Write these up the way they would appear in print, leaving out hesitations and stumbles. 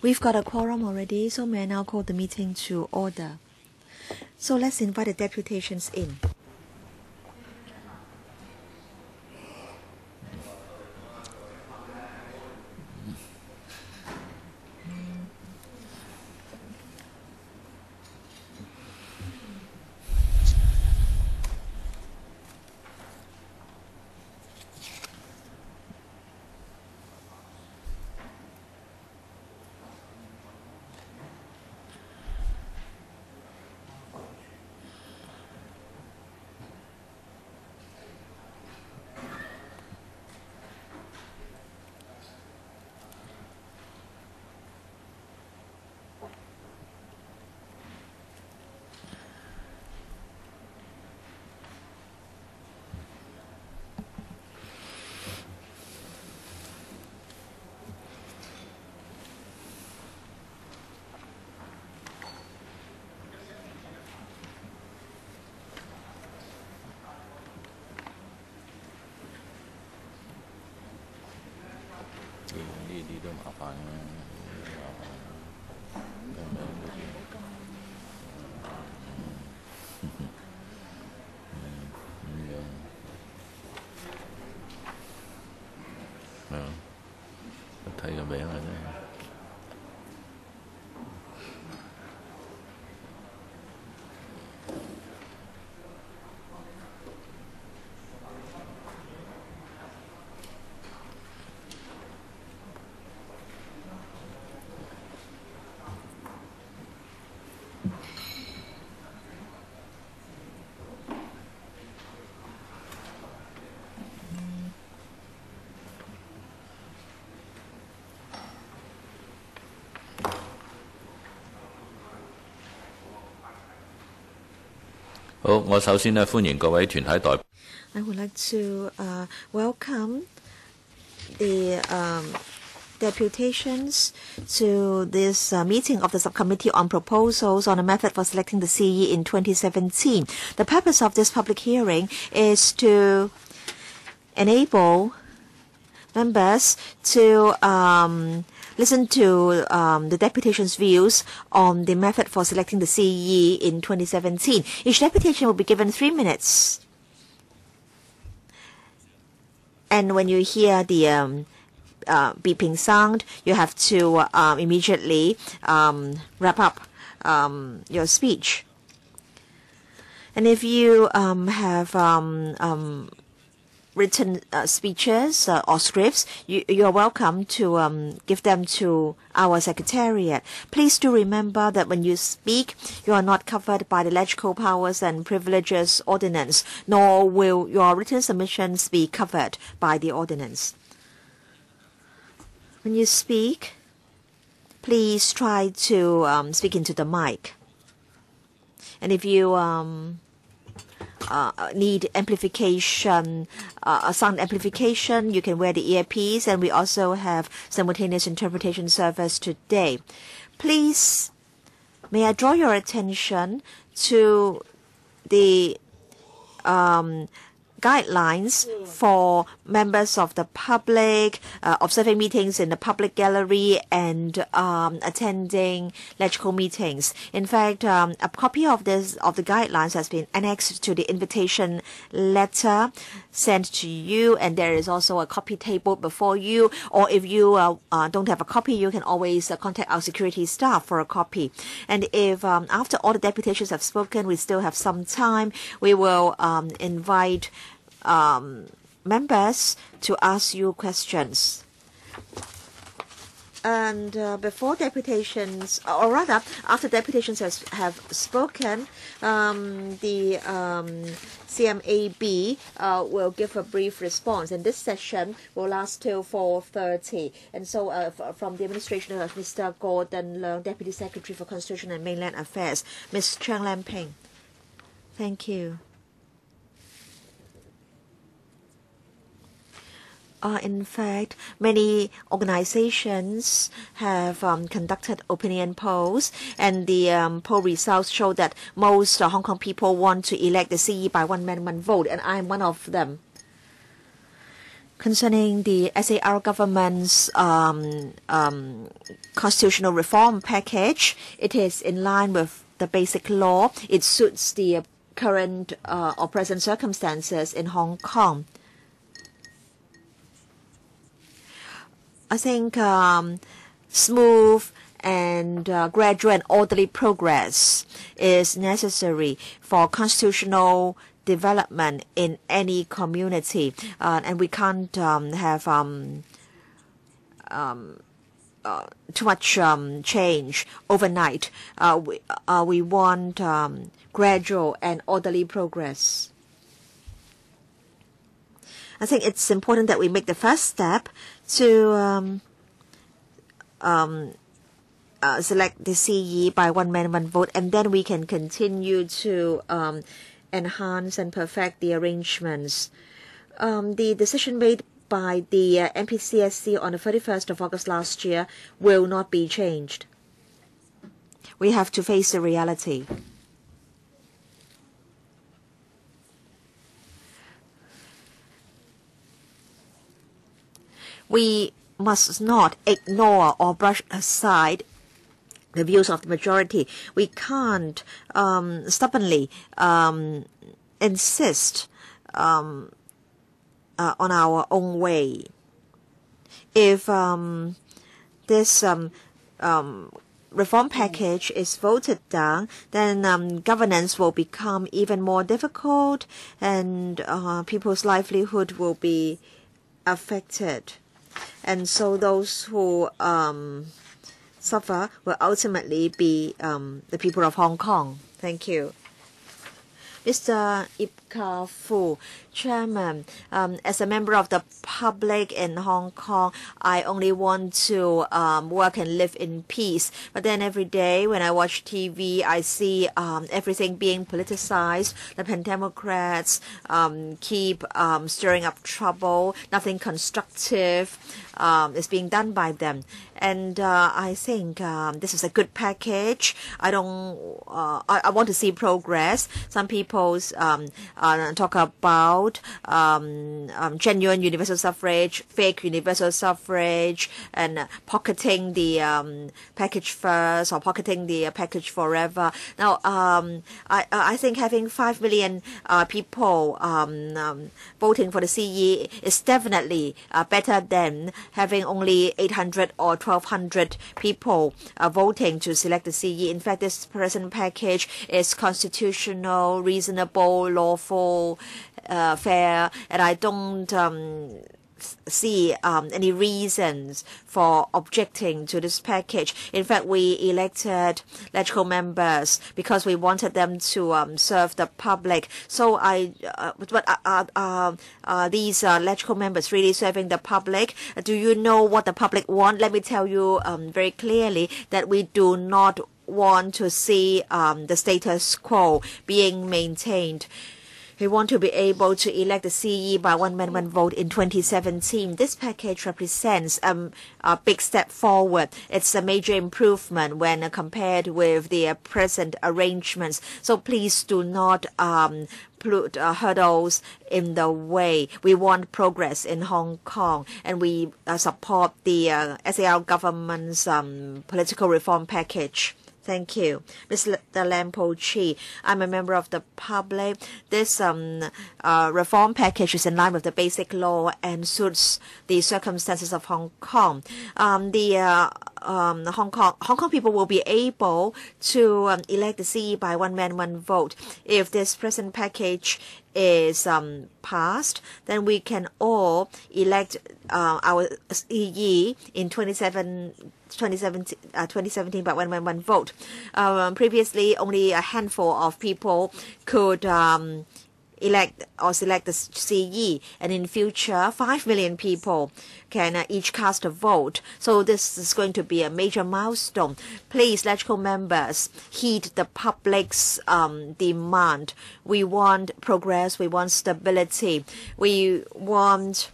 We've got a quorum already, so may I now call the meeting to order. So let's invite the deputations in. I would like to welcome the deputations to this meeting of the Subcommittee on Proposals on a Method for Selecting the CE in 2017. The purpose of this public hearing is to enable members to listen to the deputation's views on the method for selecting the CE in 2017. Each deputation will be given 3 minutes. And when you hear the beeping sound, you have to immediately wrap up your speech. And if you have written speeches or scripts, you are welcome to give them to our secretariat. Please do remember that when you speak, you are not covered by the Legislative Powers and Privileges Ordinance, nor will your written submissions be covered by the ordinance. When you speak, please try to speak into the mic. And if you need amplification, sound amplification, you can wear the earpiece, and we also have simultaneous interpretation service today. Please, may I draw your attention to the guidelines for members of the public, observing meetings in the public gallery, and attending legislative meetings. In fact, a copy of the guidelines has been annexed to the invitation letter sent to you, and there is also a copy table before you. Or if you don't have a copy, you can always contact our security staff for a copy. And if after all the deputations have spoken, we still have some time, we will invite members to ask you questions. And before deputations, or rather, after deputations have spoken, the CMAB will give a brief response. And this session will last till 4:30. And so from the administration of Mr. Gordon Leung, Deputy Secretary for Constitution and Mainland Affairs, Ms. Chang Lam Ping. Thank you. In fact, many organizations have conducted opinion polls, and the poll results show that most Hong Kong people want to elect the CE by one man, one vote, and I am one of them. Concerning the SAR government's constitutional reform package, it is in line with the basic law. It suits the current or present circumstances in Hong Kong. I think smooth and gradual and orderly progress is necessary for constitutional development in any community, and we can't have too much change overnight. We want gradual and orderly progress. I think it's important that we make the first step to select the CE by one man, one vote, and then we can continue to enhance and perfect the arrangements. The decision made by the MPCSC on the 31st of August last year will not be changed. We have to face the reality. We must not ignore or brush aside the views of the majority. We can't stubbornly insist on our own way. If this reform package is voted down, then governance will become even more difficult, and people's livelihood will be affected. And so those who suffer will ultimately be the people of Hong Kong. Thank you. Mr. Ip Ka Fu, Chairman, as a member of the public in Hong Kong, I only want to work and live in peace. But then every day when I watch TV, I see everything being politicized. The Pan-Democrats keep stirring up trouble. Nothing constructive is being done by them. And I think this is a good package. I want to see progress. Some people talk about genuine universal suffrage, fake universal suffrage, and pocketing the package first or pocketing the package forever. Now, I think having 5 million people voting for the CE is definitely better than having only 800 or 1,200 people voting to select the CE. In fact, this present package is constitutional, reasonable, lawful, fair, and I don't see any reasons for objecting to this package. In fact, we elected electoral members because we wanted them to serve the public. So these electoral members really serving the public? Do you know what the public want? Let me tell you very clearly that we do not want to see the status quo being maintained. We want to be able to elect the CE by one man, one vote in 2017. This package represents a big step forward. It's a major improvement when compared with the present arrangements. So please do not put hurdles in the way. We want progress in Hong Kong, and we support the SAR government's political reform package. Thank you. Mr. Lam Po Chi, I'm a member of the public. This reform package is in line with the basic law and suits the circumstances of Hong Kong. Hong Kong people will be able to elect the CE by one man, one vote. If this present package is passed, then we can all elect our CE in 2017 by one man, one vote. Previously, only a handful of people could elect or select the CE, and in future 5 million people can each cast a vote. So this is going to be a major milestone. Please, electoral members, heed the public's demand. We want progress, we want stability, we want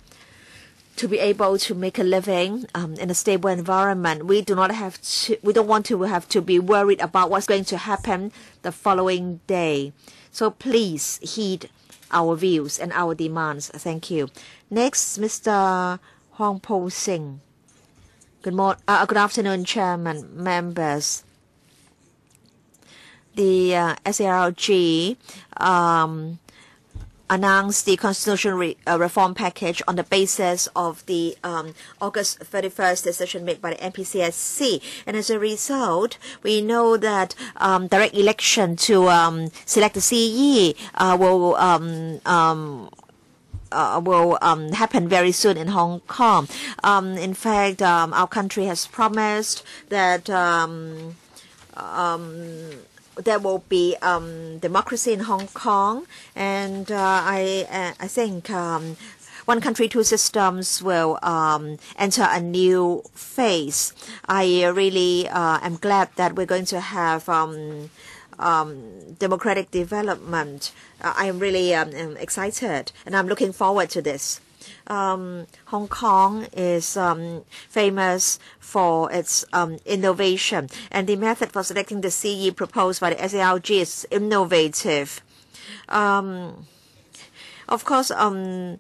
to be able to make a living in a stable environment. We don't want to have to be worried about what's going to happen the following day. So please heed our views and our demands. Thank you. Next, Mr. Hong Po Singh. Good afternoon, Chairman, members. The SARG announced the constitutional reform package on the basis of the August 31st decision made by the NPCSC. And as a result, we know that direct election to select the CE will happen very soon in Hong Kong. In fact, our country has promised that there will be democracy in Hong Kong, and I think one country, two systems will enter a new phase. I really am glad that we're going to have democratic development. I am really excited, and I'm looking forward to this. Hong Kong is famous for its innovation, and the method for selecting the CE proposed by the SARG is innovative. Of course, for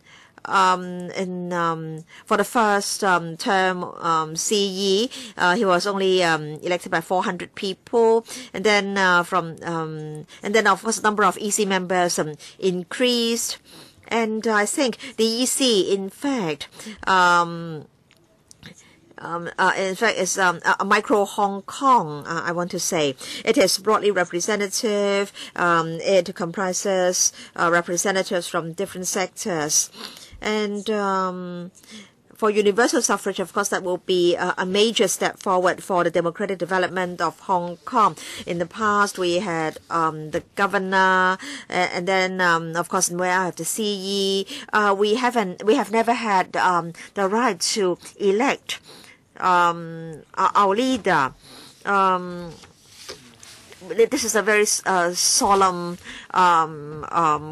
the first term CE, he was only elected by 400 people, and then of course the number of EC members increased. And I think the EC, in fact, is a micro Hong Kong, I want to say. It is broadly representative. It comprises representatives from different sectors. And for universal suffrage, of course, that will be a major step forward for the democratic development of Hong Kong. In the past, we had the governor, and then, of course, where I have the CE. We have never had the right to elect our leader. This is a very solemn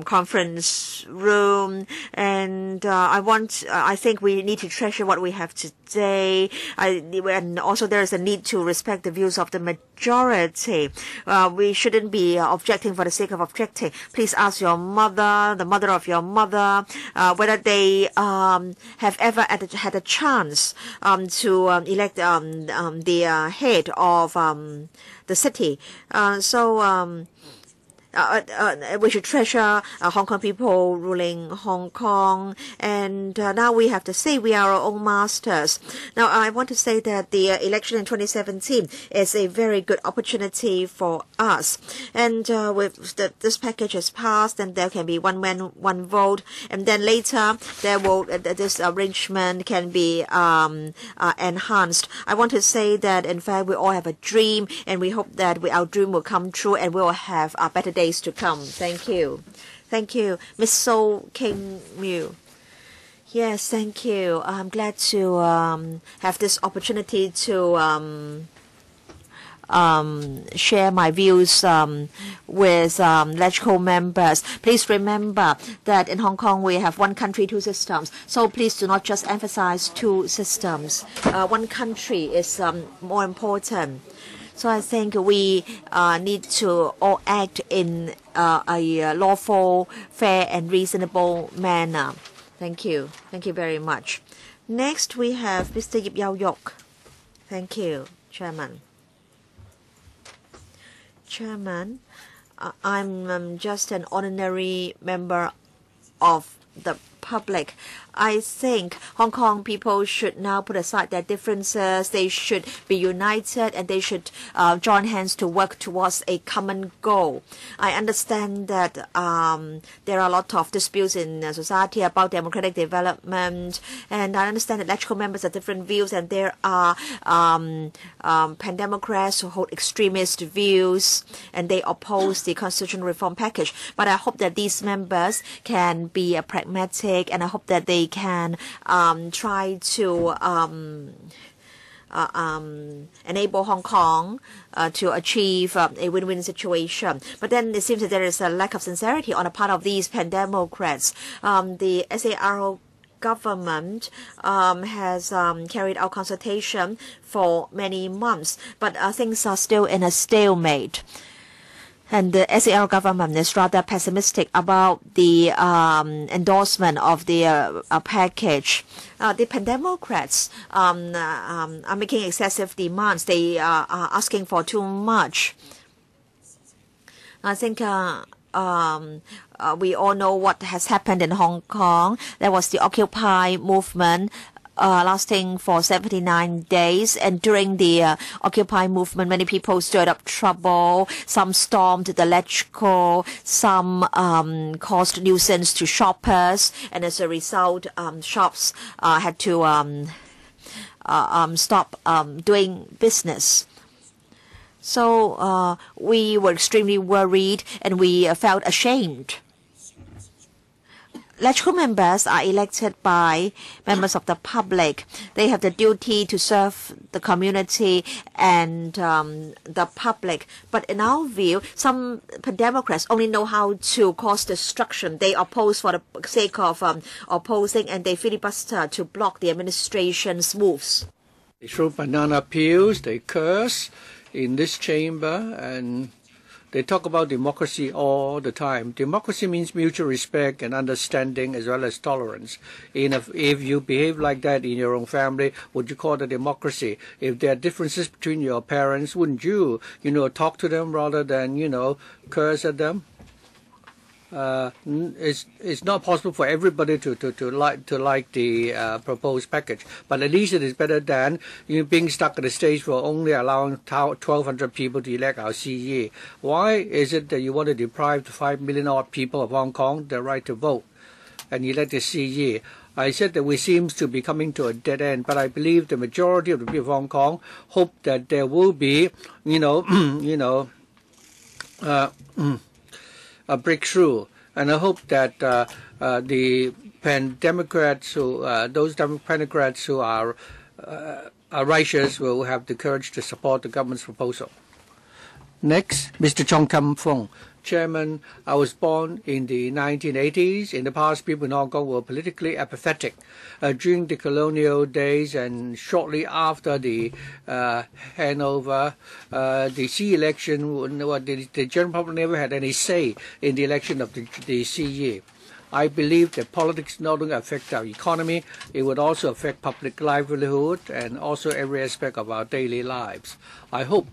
conference room, and I think we need to treasure what we have today. And also there is a need to respect the views of the majority. We shouldn't be objecting for the sake of objecting. Please ask your mother, the mother of your mother, whether they have ever had a chance to elect the head of the city. We should treasure Hong Kong people ruling Hong Kong, and now we have to say we are our own masters. Now, I want to say that the election in 2017 is a very good opportunity for us, and with this package is passed, and there can be one man, one vote, and then later this arrangement can be enhanced. I want to say that in fact we all have a dream, and we hope that our dream will come true, and we will have better days to come. Thank you. Thank you. Ms. So King Mew. Yes, thank you. I'm glad to have this opportunity to share my views with LegCo members. Please remember that in Hong Kong we have one country, two systems. So please do not just emphasize two systems. One country is more important. So I think we need to all act in a lawful, fair, and reasonable manner. Thank you. Thank you very much. Next, we have Mr. Yip Yao Yok. Thank you, Chairman. Chairman, I'm just an ordinary member of the public. I think Hong Kong people should now put aside their differences. They should be united, and they should join hands to work towards a common goal. I understand that there are a lot of disputes in society about democratic development, and I understand that LegCo members have different views, and there are pan-democrats who hold extremist views, and they oppose the constitutional reform package. But I hope that these members can be pragmatic, and I hope that they can try to enable Hong Kong to achieve a win-win situation. But then it seems that there is a lack of sincerity on the part of these pan-democrats. The SARO government has carried out consultation for many months, but things are still in a stalemate. And the SAL government is rather pessimistic about the endorsement of the package. The Democrats are making excessive demands. They are asking for too much. I think we all know what has happened in Hong Kong. There was the Occupy movement lasting for 79 days. And during the Occupy movement, many people stirred up trouble. Some stormed the LegCo. Some caused nuisance to shoppers. And as a result, shops had to stop doing business. So we were extremely worried and we felt ashamed. LegCo members are elected by members of the public. They have the duty to serve the community and the public. But in our view, some Democrats only know how to cause destruction. They oppose for the sake of opposing, and they filibuster to block the administration's moves. They throw banana peels, they curse in this chamber, and they talk about democracy all the time. Democracy means mutual respect and understanding as well as tolerance. If you behave like that in your own family, would you call it democracy? If there are differences between your parents, wouldn't you, talk to them rather than, curse at them? It's not possible for everybody to like the proposed package, but at least it is better than being stuck at the stage for only allowing 1,200 people to elect our CE. Why is it that you want to deprive the 5 million odd people of Hong Kong the right to vote and elect the CE? I said that we seem to be coming to a dead end, but I believe the majority of the people of Hong Kong hope that there will be, a breakthrough, and I hope that the Democrats those Democrats who are righteous will have the courage to support the government's proposal. Next, Mr. Chong Kam Fong. Chairman, I was born in the 1980s. In the past, people in Hong Kong were politically apathetic. During the colonial days and shortly after the handover, the CE election, the general public never had any say in the election of the CE. I believe that politics not only affect our economy, it would also affect public livelihood and also every aspect of our daily lives. I hope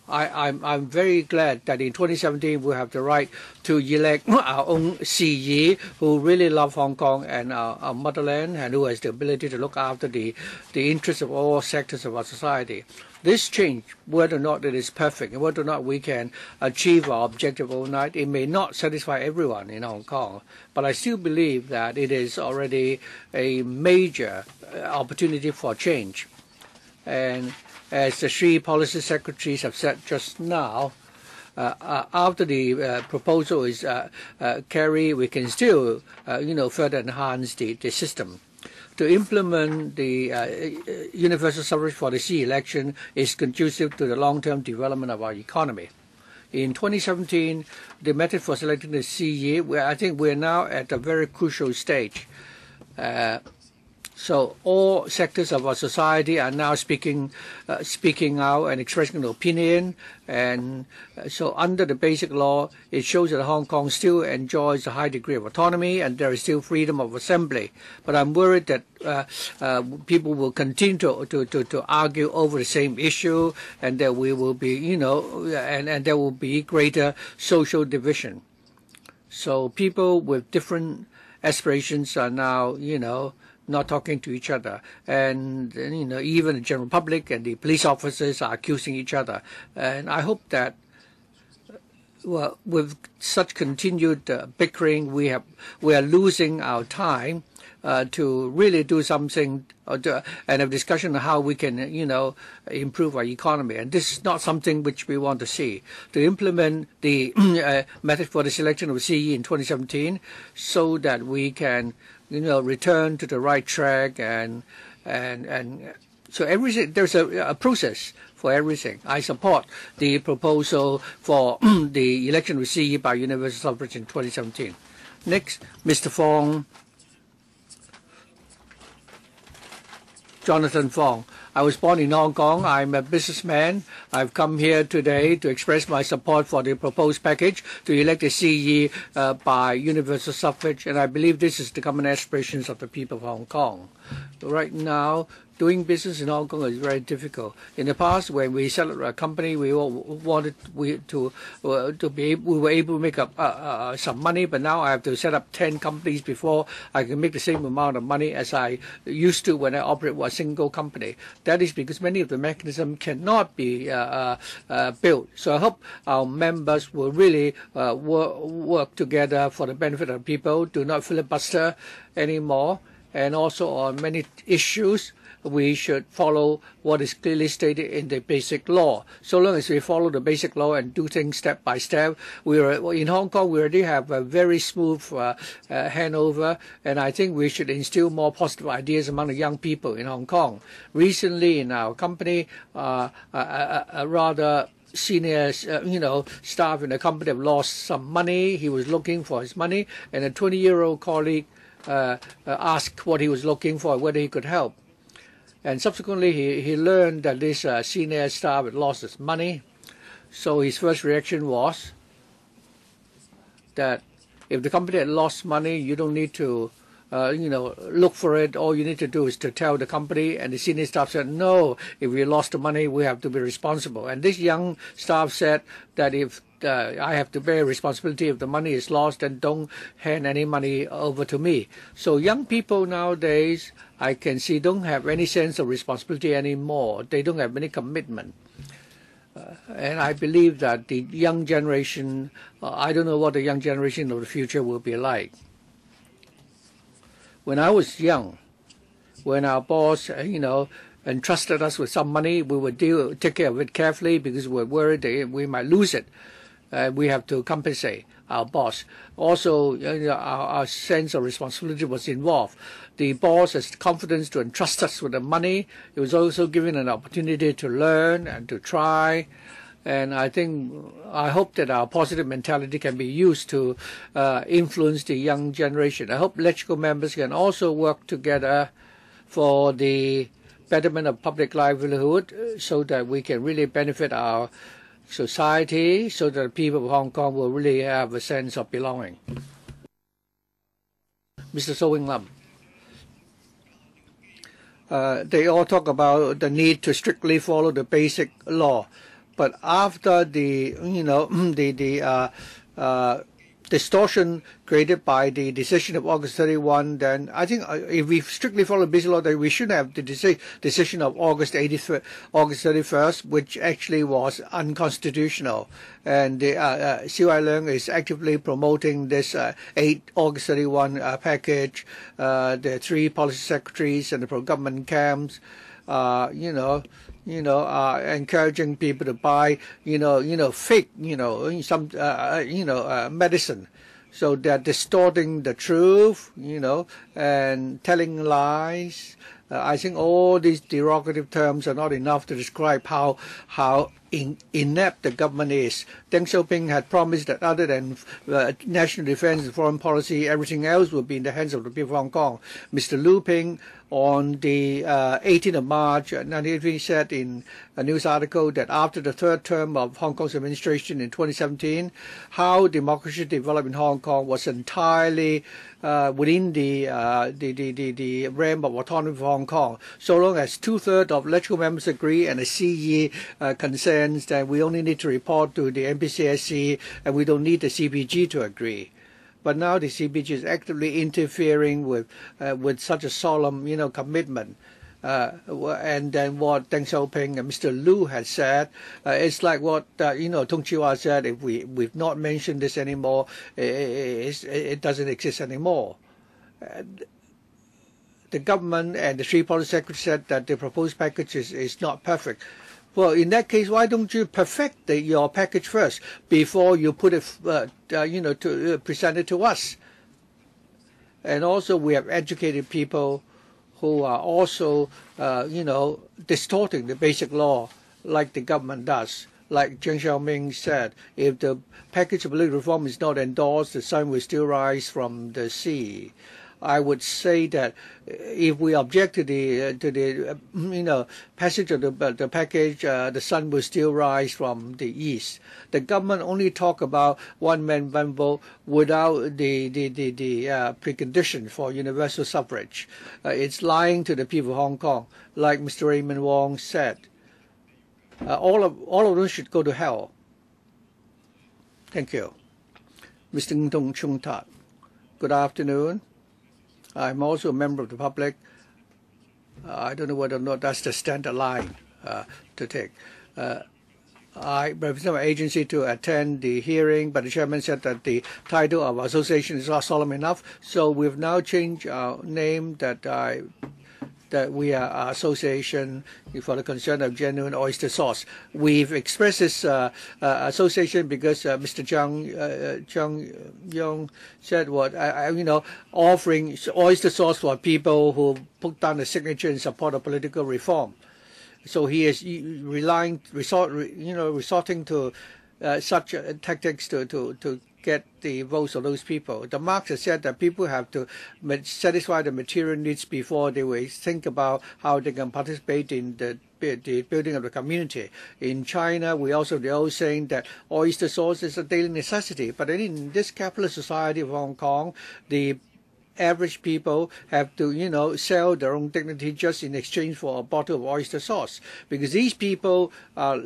I'm very glad that in 2017 we have the right to elect our own CE who really love Hong Kong and our motherland and who has the ability to look after the interests of all sectors of our society. This change, whether or not it is perfect and whether or not we can achieve our objective overnight, it may not satisfy everyone in Hong Kong, but I still believe that it is already a major opportunity for change. And as the three policy secretaries have said just now, after the proposal is carried, we can still, further enhance the system. To implement the universal suffrage for the CE election is conducive to the long-term development of our economy. In 2017, the method for selecting the CE, I think we're now at a very crucial stage. So all sectors of our society are now speaking out and expressing an opinion. And so under the basic law, it shows that Hong Kong still enjoys a high degree of autonomy and there is still freedom of assembly. But I'm worried that people will continue to argue over the same issue, and that we will be, and there will be greater social division. So people with different aspirations are now, not talking to each other, and even the general public and the police officers are accusing each other. And I hope that with such continued bickering, we are losing our time to really do something and have a discussion on how we can improve our economy. And this is not something which we want to see. To implement the method for the selection of CE in 2017, so that we can return to the right track, and so everything, there's a process for everything. I support the proposal for the election of CE by universal suffrage in 2017. Next, Mr. Fong. Jonathan Fong. I was born in Hong Kong. I'm a businessman. I've come here today to express my support for the proposed package to elect a CE by universal suffrage, and I believe this is the common aspirations of the people of Hong Kong. Right now, doing business in Hong Kong is very difficult. In the past, when we set up a company, we were able to make up some money, but now I have to set up 10 companies before I can make the same amount of money as I used to when I operate a single company. That is because many of the mechanisms cannot be built. So I hope our members will really work together for the benefit of people, do not filibuster anymore, and also on many issues we should follow what is clearly stated in the basic law. So long as we follow the basic law and do things step by step, in Hong Kong we already have a very smooth handover, and I think we should instill more positive ideas among the young people in Hong Kong. Recently in our company, a rather senior, staff in the company have lost some money. He was looking for his money, and a 20-year-old colleague asked what he was looking for, whether he could help. And subsequently, he learned that this senior staff had lost his money. So his first reaction was that if the company had lost money, you don't need to, look for it. All you need to do is to tell the company. And the senior staff said, no, if we lost the money, we have to be responsible. And this young staff said that if I have to bear responsibility if the money is lost, then don't hand any money over to me. So young people nowadays, I can see, don't have any sense of responsibility anymore. They don't have any commitment. And I believe that the young generation, I don't know what the young generation of the future will be like. When I was young, when our boss, entrusted us with some money, we would take care of it carefully because we were worried that we might lose it. We have to compensate our boss. Also, our sense of responsibility was involved. The boss has confidence to entrust us with the money. It was also given an opportunity to learn and to try. And I hope that our positive mentality can be used to influence the young generation. I hope LegCo members can also work together for the betterment of public livelihood so that we can really benefit our society, so that the people of Hong Kong will really have a sense of belonging. Mr. So Wing Lam. They all talk about the need to strictly follow the basic law. But after the distortion created by the decision of August 31, then I think if we strictly follow basic law, then we should have the decision of August 31st, which actually was unconstitutional. And CY Leung is actively promoting this 8 August 31 package. The 3 policy secretaries and the pro-government camps, encouraging people to buy, fake, some, medicine. So they're distorting the truth, and telling lies. I think all these derogative terms are not enough to describe how inept the government is. Deng Xiaoping had promised that other than national defense and foreign policy, everything else would be in the hands of the people of Hong Kong. Mr. Lu Ping, on the 18th of March 1980, said in a news article that after the third term of Hong Kong's administration in 2017, how democracy developed in Hong Kong was entirely within the realm of autonomy for Hong Kong. So long as 2/3 of LegCo members agree and the CE consents, then we only need to report to the MPCSC and we don't need the CPG to agree. But now the CPG is actively interfering with such a solemn, commitment. And then what Deng Xiaoping and Mr. Lu had said, it's like what Tung Chee-hwa said. If we've not mentioned this anymore, it doesn't exist anymore. The government and the 3 policy secretaries said that the proposed package is not perfect. Well, in that case, why don't you perfect your package first before you put it, to present it to us? And also, we have educated people who are also, distorting the basic law like the government does. Like Jiang Xiaoming said, if the package of political reform is not endorsed, the sun will still rise from the sea. I would say that if we object to the passage of the package, the sun will still rise from the east. The government only talk about one man, one vote without the precondition for universal suffrage. It's lying to the people of Hong Kong, like Mr. Raymond Wong said. All of them should go to hell. Thank you. Mr. Ng Chung Tat. Good afternoon. I'm also a member of the public. I don't know whether or not that's the standard line to take. I represent my agency to attend the hearing, but the chairman said that the title of our association is not solemn enough, so we've now changed our name that we are an association for the concern of genuine oyster sauce. We've expressed this association because Mr. Chung Yong said offering oyster sauce for people who put down a signature in support of political reform. So he is resorting to such tactics to get the votes of those people. The Marx has said that people have to satisfy the material needs before they will think about how they can participate in the building of the community. In China, we also the old saying that oyster sauce is a daily necessity. But in this capitalist society of Hong Kong, the average people have to, sell their own dignity just in exchange for a bottle of oyster sauce, because these people are,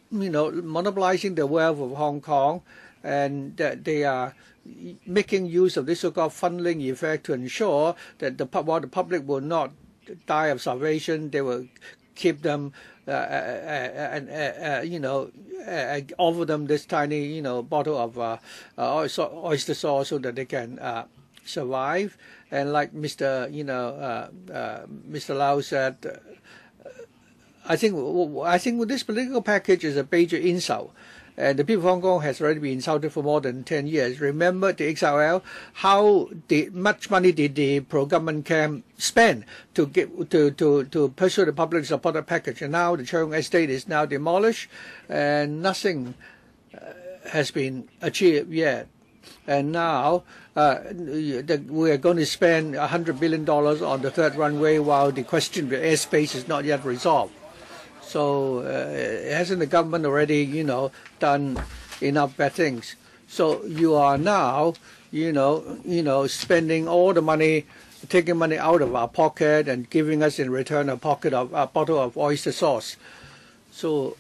monopolizing the wealth of Hong Kong, and that they are making use of this so-called funneling effect to ensure that while the public will not die of starvation, they will keep them offer them this tiny, bottle of oyster sauce so that they can survive. And like Mr. Mr. Lau said, I think this political package is a major insult. And the people of Hong Kong has already been insulted for more than 10 years. Remember the XRL, how much money did the pro-government camp spend to pursue the public supported package? And now the Chung estate is now demolished, and nothing has been achieved yet. And now we are going to spend $100 billion on the third runway, while the question of airspace is not yet resolved. So hasn't the government already, done enough bad things? So you are now, spending all the money, taking money out of our pocket and giving us in return a bottle of oyster sauce. So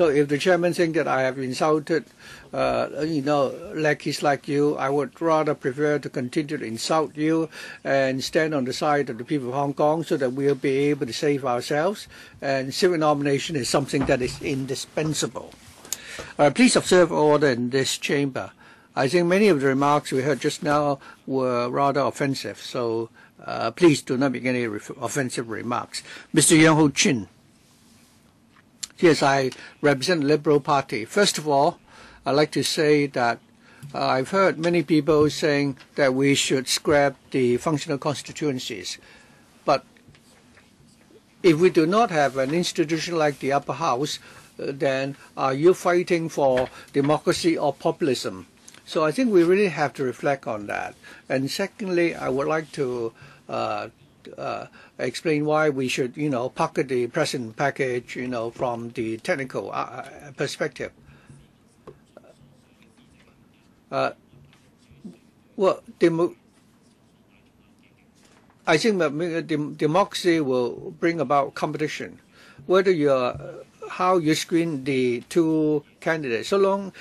if the chairman thinks that I have insulted, lackeys like you, I would rather prefer to continue to insult you and stand on the side of the people of Hong Kong so that we'll be able to save ourselves. And civic nomination is something that is indispensable. Please observe order in this chamber. I think many of the remarks we heard just now were rather offensive, so please do not make any offensive remarks. Mr. Yang Ho Chin. Yes, I represent the Liberal Party. First of all, I'd like to say that I've heard many people saying that we should scrap the functional constituencies. But if we do not have an institution like the upper house, then are you fighting for democracy or populism? So I think we really have to reflect on that. And secondly, I would like to explain why we should, pocket the present package, from the technical perspective. I think that democracy will bring about competition. Whether how you screen the two candidates, so long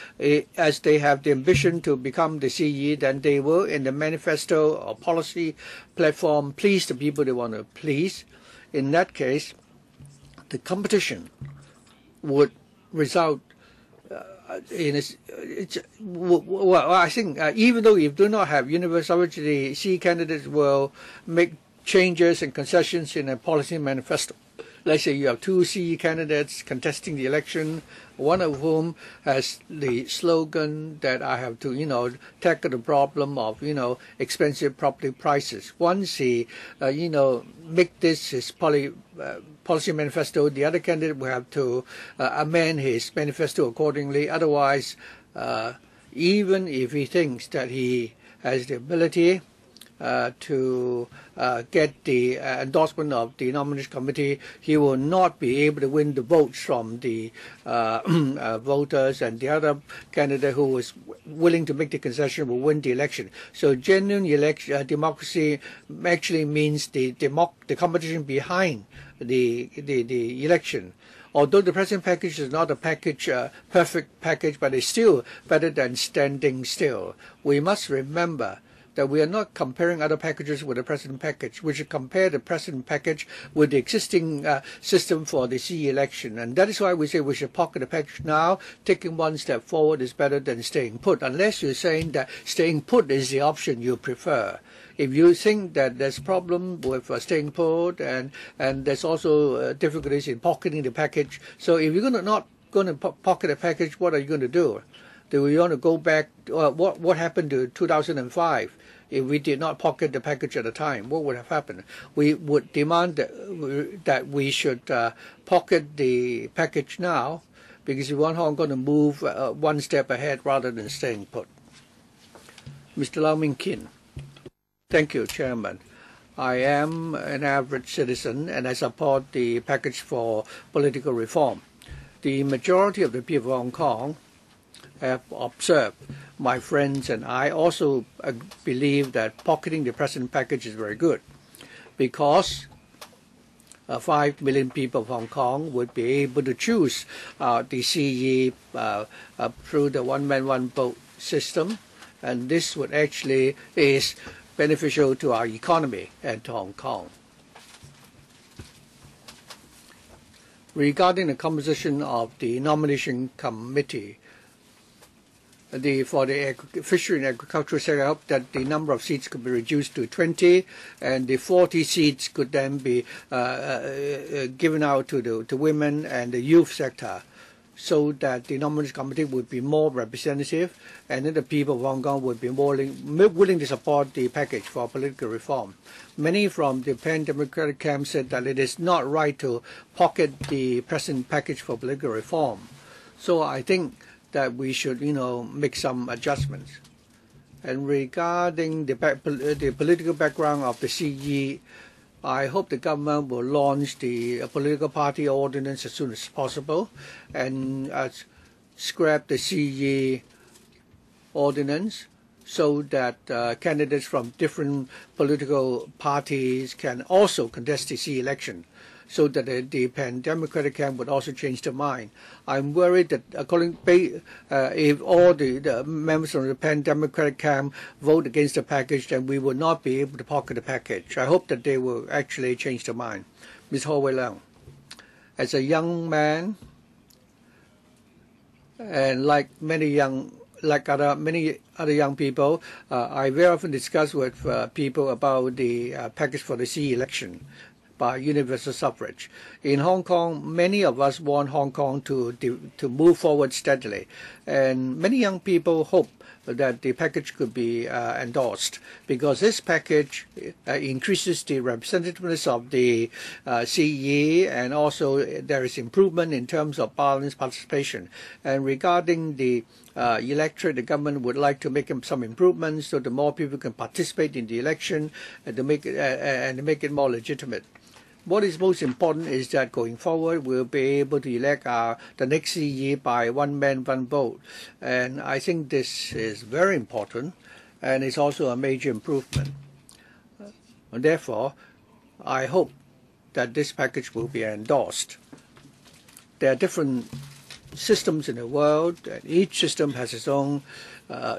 as they have the ambition to become the CE, then they will, in the manifesto or policy platform, please the people they want to please. In that case, the competition would result in I think even though you do not have universality, the CE candidates will make changes and concessions in a policy manifesto. Let's say you have two CE candidates contesting the election, one of whom has the slogan that I have to, tackle the problem of, expensive property prices. Once he, make this his policy manifesto, the other candidate will have to amend his manifesto accordingly. Otherwise, even if he thinks that he has the ability to get the endorsement of the nomination committee, he will not be able to win the votes from the voters, and the other candidate who is willing to make the concession will win the election. So genuine democracy actually means the competition behind the election. Although the present package is not a perfect package, but it's still better than standing still. We must remember that we are not comparing other packages with the present package. We should compare the present package with the existing system for the CE election. And that is why we say we should pocket the package now. Taking one step forward is better than staying put, unless you're saying that staying put is the option you prefer. If you think that there's a problem with staying put and there's also difficulties in pocketing the package, so if you're not going to pocket the package, what are you going to do? Do we want to go back? What happened to 2005? If we did not pocket the package at the time, what would have happened? We would demand that we should pocket the package now, because we want Hong Kong to move one step ahead rather than staying put. Mr. Lau Min Kin. Thank you, Chairman. I am an average citizen and I support the package for political reform. The majority of the people of Hong Kong have observed. My friends and I also believe that pocketing the present package is very good, because 5 million people of Hong Kong would be able to choose the CE through the one-man, one-vote system, and this would actually is beneficial to our economy and to Hong Kong. Regarding the composition of the nomination committee, for the fishery and agricultural sector, I hope that the number of seats could be reduced to 20, and the 40 seats could then be given out to women and the youth sector, so that the nomination committee would be more representative, and then the people of Hong Kong would be more willing to support the package for political reform. Many from the pan-democratic camp said that it is not right to pocket the present package for political reform. So I think that we should, make some adjustments. And regarding the political background of the CE, I hope the government will launch the political party ordinance as soon as possible and scrap the CE ordinance, so that candidates from different political parties can also contest the CE election, so that the pan-democratic camp would also change their mind. I'm worried that if all the members of the pan-democratic camp vote against the package, then we will not be able to pocket the package. I hope that they will actually change their mind. Ms. Ho Wei Leung, as a young man, and like many other young people, I very often discuss with people about the package for the CE election by universal suffrage. In Hong Kong, many of us want Hong Kong to move forward steadily, and many young people hope that the package could be endorsed, because this package increases the representativeness of the CE, and also there is improvement in terms of balanced participation. And regarding the electorate, the government would like to make some improvements so that more people can participate in the election and to make it more legitimate. What is most important is that going forward we'll be able to elect the next CE by one man, one vote. And I think this is very important, and it's also a major improvement. And therefore, I hope that this package will be endorsed. There are different systems in the world, and each system has its own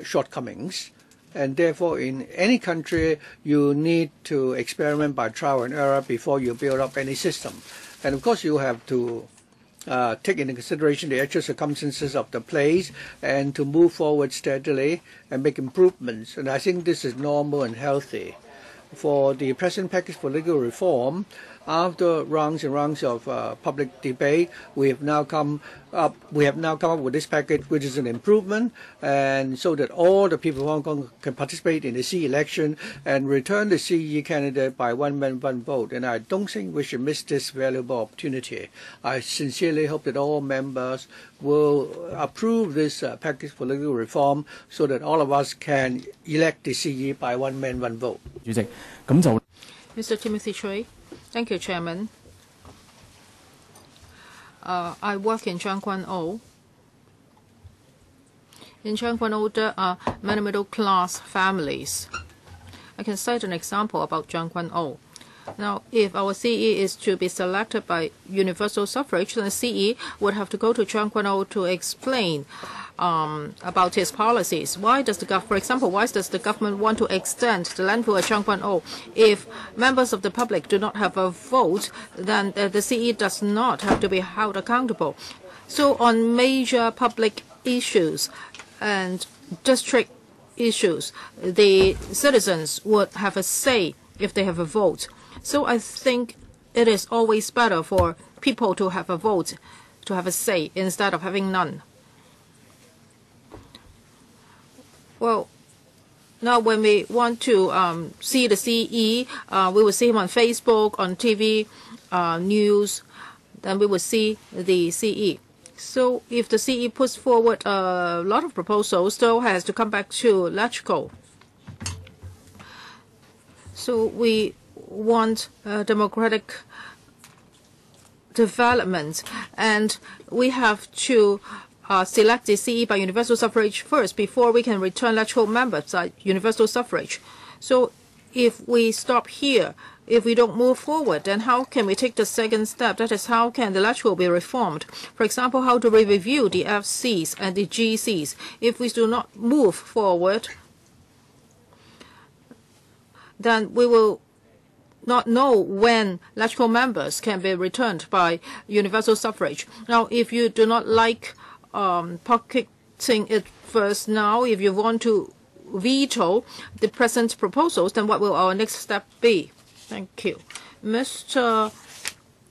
shortcomings. And therefore, in any country, you need to experiment by trial and error before you build up any system. And of course, you have to take into consideration the actual circumstances of the place and to move forward steadily and make improvements. And I think this is normal and healthy. For the present package for legal reform, After rounds and rounds of public debate, we have now come up with this package, which is an improvement, and so that all the people of Hong Kong can participate in the CE election and return the CE candidate by one man, one vote. And I don't think we should miss this valuable opportunity. I sincerely hope that all members will approve this package for legal reform so that all of us can elect the CE by one man, one vote. Mr. Timothy Choi. Thank you, Chairman. I work in Tseung Kwan O. In Tseung Kwan O, there are many middle-class families. I can cite an example about Tseung Kwan O. Now, if our CE is to be selected by universal suffrage, then the CE would have to go to Tseung Kwan O to explain about his policies. Why does for example, why does the government want to extend the land pool at Tseung Kwan O? If members of the public do not have a vote, then the CE does not have to be held accountable. So on major public issues and district issues, the citizens would have a say if they have a vote. So I think it is always better for people to have a vote, to have a say, instead of having none. Well, now when we want to see the CE, we will see him on Facebook, on TV, news, then we will see the CE. So if the CE puts forward a lot of proposals, still has to come back to LegCo. So we want democratic development, and we have to select the CE by universal suffrage first before we can return LegCo members by universal suffrage. So if we stop here, if we don't move forward, then how can we take the second step? That is, how can the LegCo be reformed? For example, how do we review the FCs and the GCs? If we do not move forward, then we will not know when LegCo members can be returned by universal suffrage. Now, if you do not like pocketing it first now, if you want to veto the present proposals, then what will our next step be? Thank you. Mr.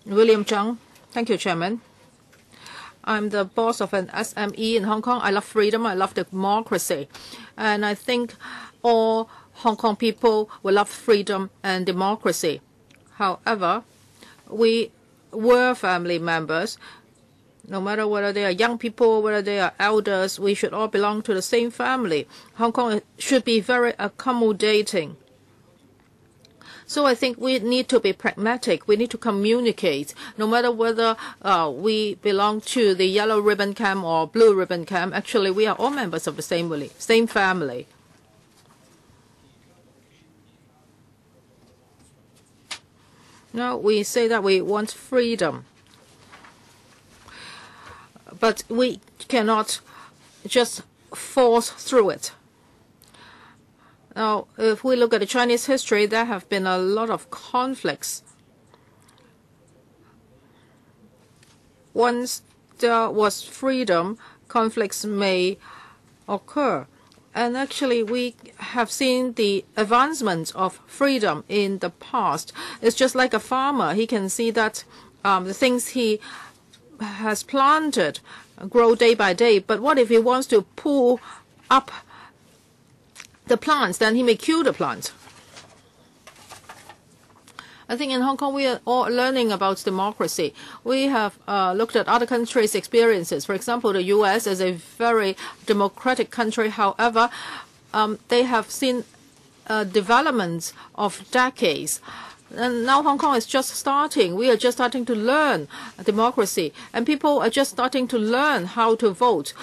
William Zhang. Thank you, Chairman. I'm the boss of an SME in Hong Kong. I love freedom. I love democracy. And I think all Hong Kong people will love freedom and democracy. However, we were family members. No matter whether they are young people, whether they are elders, we should all belong to the same family. Hong Kong should be very accommodating. So I think we need to be pragmatic. We need to communicate. No matter whether we belong to the yellow ribbon camp or blue ribbon camp, actually we are all members of the same family. Now we say that we want freedom, but we cannot just force through it. Now, if we look at the Chinese history, there have been a lot of conflicts. Once there was freedom, conflicts may occur. And actually, we have seen the advancement of freedom in the past. It's just like a farmer. He can see that the things he has planted grow day by day. But what if he wants to pull up the plants? Then he may kill the plant. I think in Hong Kong, we are all learning about democracy. We have looked at other countries' experiences. For example, the U.S. is a very democratic country. However, they have seen developments of decades. And now Hong Kong is just starting. We are just starting to learn democracy. And people are just starting to learn how to vote.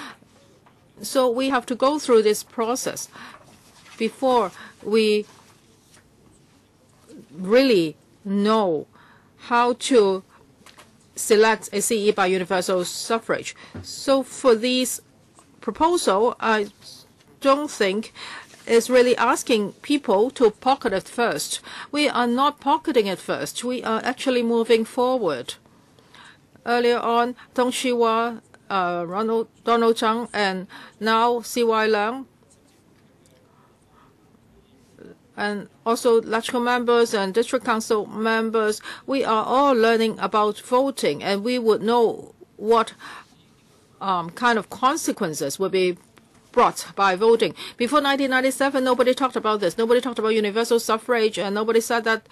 So we have to go through this process before we really know how to select a CE by universal suffrage. So for these proposal, I don't think it's really asking people to pocket it first. We are not pocketing it first. We are actually moving forward. Earlier on, Dong Shihua, Donald Tsang, and now C.Y. Leung and also LegCo members and district council members, we are all learning about voting, and we would know what kind of consequences will be brought by voting. Before 1997, nobody talked about this. Nobody talked about universal suffrage, and nobody said that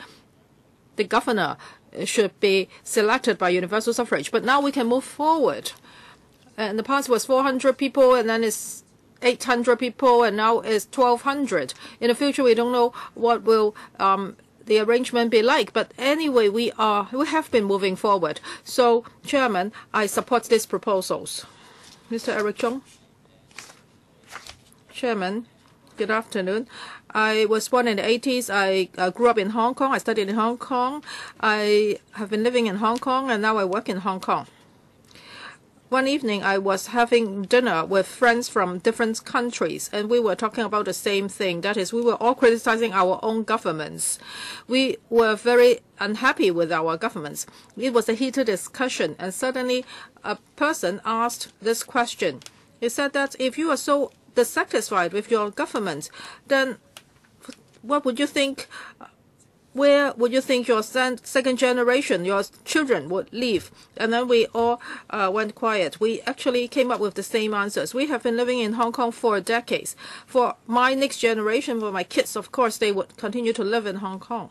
the governor should be selected by universal suffrage. But now we can move forward. In the past, it was 400 people, and then it's 800 people, and now it's 1,200. In the future, we don't know what will the arrangement be like. But anyway, we have been moving forward. So, Chairman, I support these proposals. Mr. Eric Chung. Chairman, good afternoon. I was born in the 80s. I grew up in Hong Kong. I studied in Hong Kong. I have been living in Hong Kong, and now I work in Hong Kong. One evening, I was having dinner with friends from different countries, and we were talking about the same thing. That is, we were all criticizing our own governments. We were very unhappy with our governments. It was a heated discussion, and suddenly a person asked this question. He said that if you are so dissatisfied with your government, then what would you think? Where would you think your second generation, your children, would live? And then we all went quiet. We actually came up with the same answers. We have been living in Hong Kong for decades. For my next generation, for my kids, of course, they would continue to live in Hong Kong.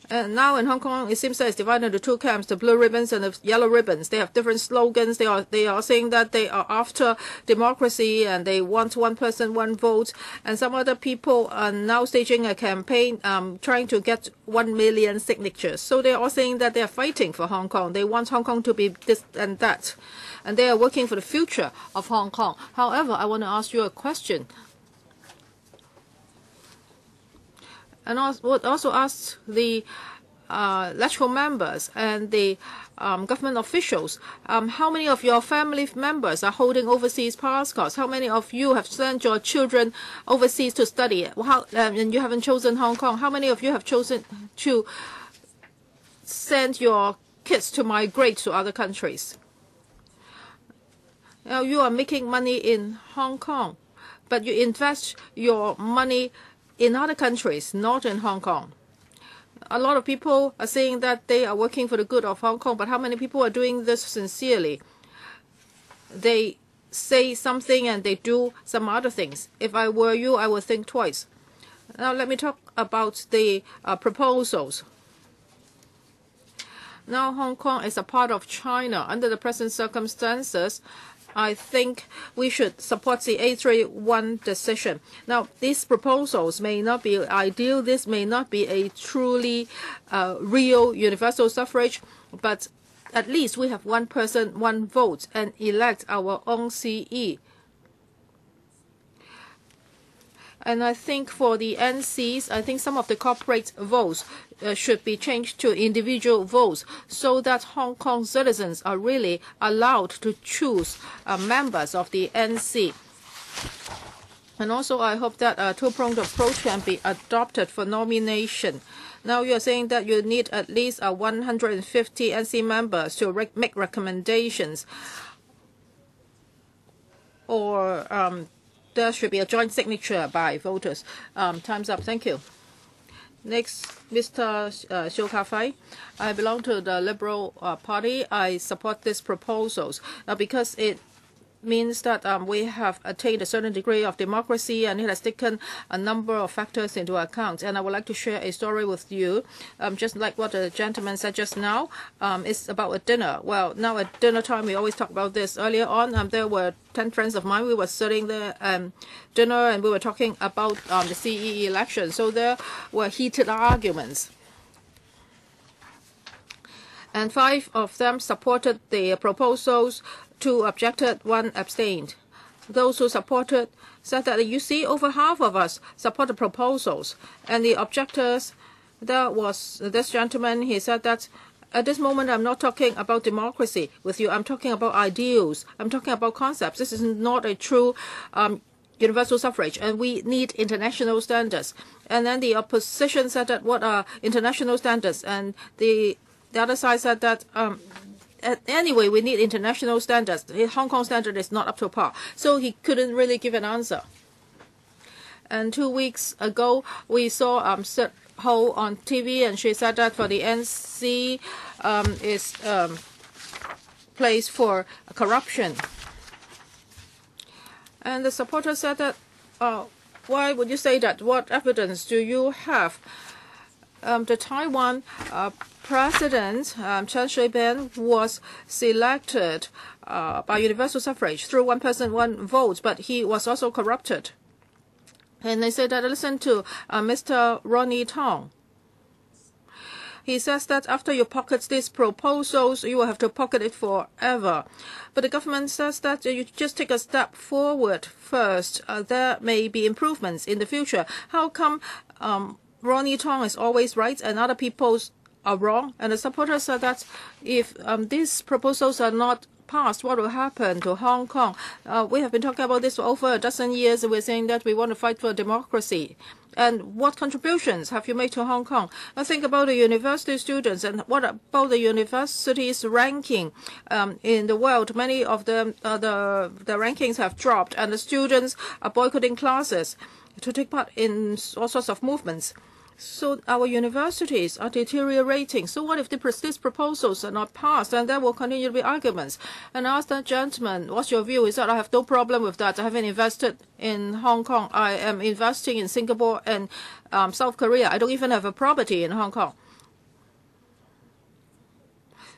And now in Hong Kong, it seems that it's divided into two camps, the blue ribbons and the yellow ribbons. They have different slogans. They are saying that they are after democracy and they want one person, one vote. And some other people are now staging a campaign trying to get 1 million signatures. So they are all saying that they are fighting for Hong Kong. They want Hong Kong to be this and that. And they are working for the future of Hong Kong. However, I want to ask you a question. And also ask the LegCo members and the government officials, how many of your family members are holding overseas passports? How many of you have sent your children overseas to study? And you haven't chosen Hong Kong. How many of you have chosen to send your kids to migrate to other countries? Now, you are making money in Hong Kong, but you invest your money in other countries, not in Hong Kong. A lot of people are saying that they are working for the good of Hong Kong, but how many people are doing this sincerely? They say something and they do some other things. If I were you, I would think twice. Now let me talk about the proposals. Now Hong Kong is a part of China. Under the present circumstances, I think we should support the 831 decision. Now, these proposals may not be ideal. This may not be a truly real universal suffrage, but at least we have one person, one vote, and elect our own CE. And I think for the NCs, I think some of the corporate votes should be changed to individual votes so that Hong Kong citizens are really allowed to choose members of the NC. And also, I hope that a two-pronged approach can be adopted for nomination. Now, you are saying that you need at least 150 NC members to make recommendations, or there should be a joint signature by voters. Time's up. Thank you. Next, Mr. Xiu Ka-fai. I belong to the Liberal Party. I support these proposals because it means that we have attained a certain degree of democracy, and it has taken a number of factors into account. And I would like to share a story with you, just like what the gentleman said just now. It's about a dinner. Well, now at dinner time, we always talk about this. Earlier on, there were 10 friends of mine. We were sitting there dinner, and we were talking about the CE election. So there were heated arguments. And 5 of them supported the proposals, 2 objected, 1 abstained. Those who supported said that, you see, over half of us support the proposals. And the objectors, there was this gentleman, he said that, at this moment, I'm not talking about democracy with you. I'm talking about ideals. I'm talking about concepts. This is not a true universal suffrage, and we need international standards. And then the opposition said that, what are international standards? And the other side said that, anyway, we need international standards. The Hong Kong standard is not up to par. So he couldn't really give an answer. And 2 weeks ago, we saw Ho on TV, and she said that for the NC is place for corruption. And the supporter said that, why would you say that? What evidence do you have? The Taiwan president, Chen Shui-bian, was selected by universal suffrage through one person, one vote, but he was also corrupted. And they said that, listen to Mr. Ronnie Tong. He says that after you pocket these proposals, you will have to pocket it forever. But the government says that you just take a step forward first. There may be improvements in the future. How come Ronnie Tong is always right and other people are wrong? And the supporters said that if these proposals are not passed, what will happen to Hong Kong? We have been talking about this for over a dozen years. We're saying that we want to fight for democracy. And what contributions have you made to Hong Kong? I think about the university students, and what about the university's ranking in the world? Many of them, the rankings have dropped, and the students are boycotting classes to take part in all sorts of movements. So our universities are deteriorating. So what if these proposals are not passed? And there will continue to be arguments. And I asked that gentleman, what's your view? He said, I have no problem with that. I haven't invested in Hong Kong. I am investing in Singapore and South Korea. I don't even have a property in Hong Kong.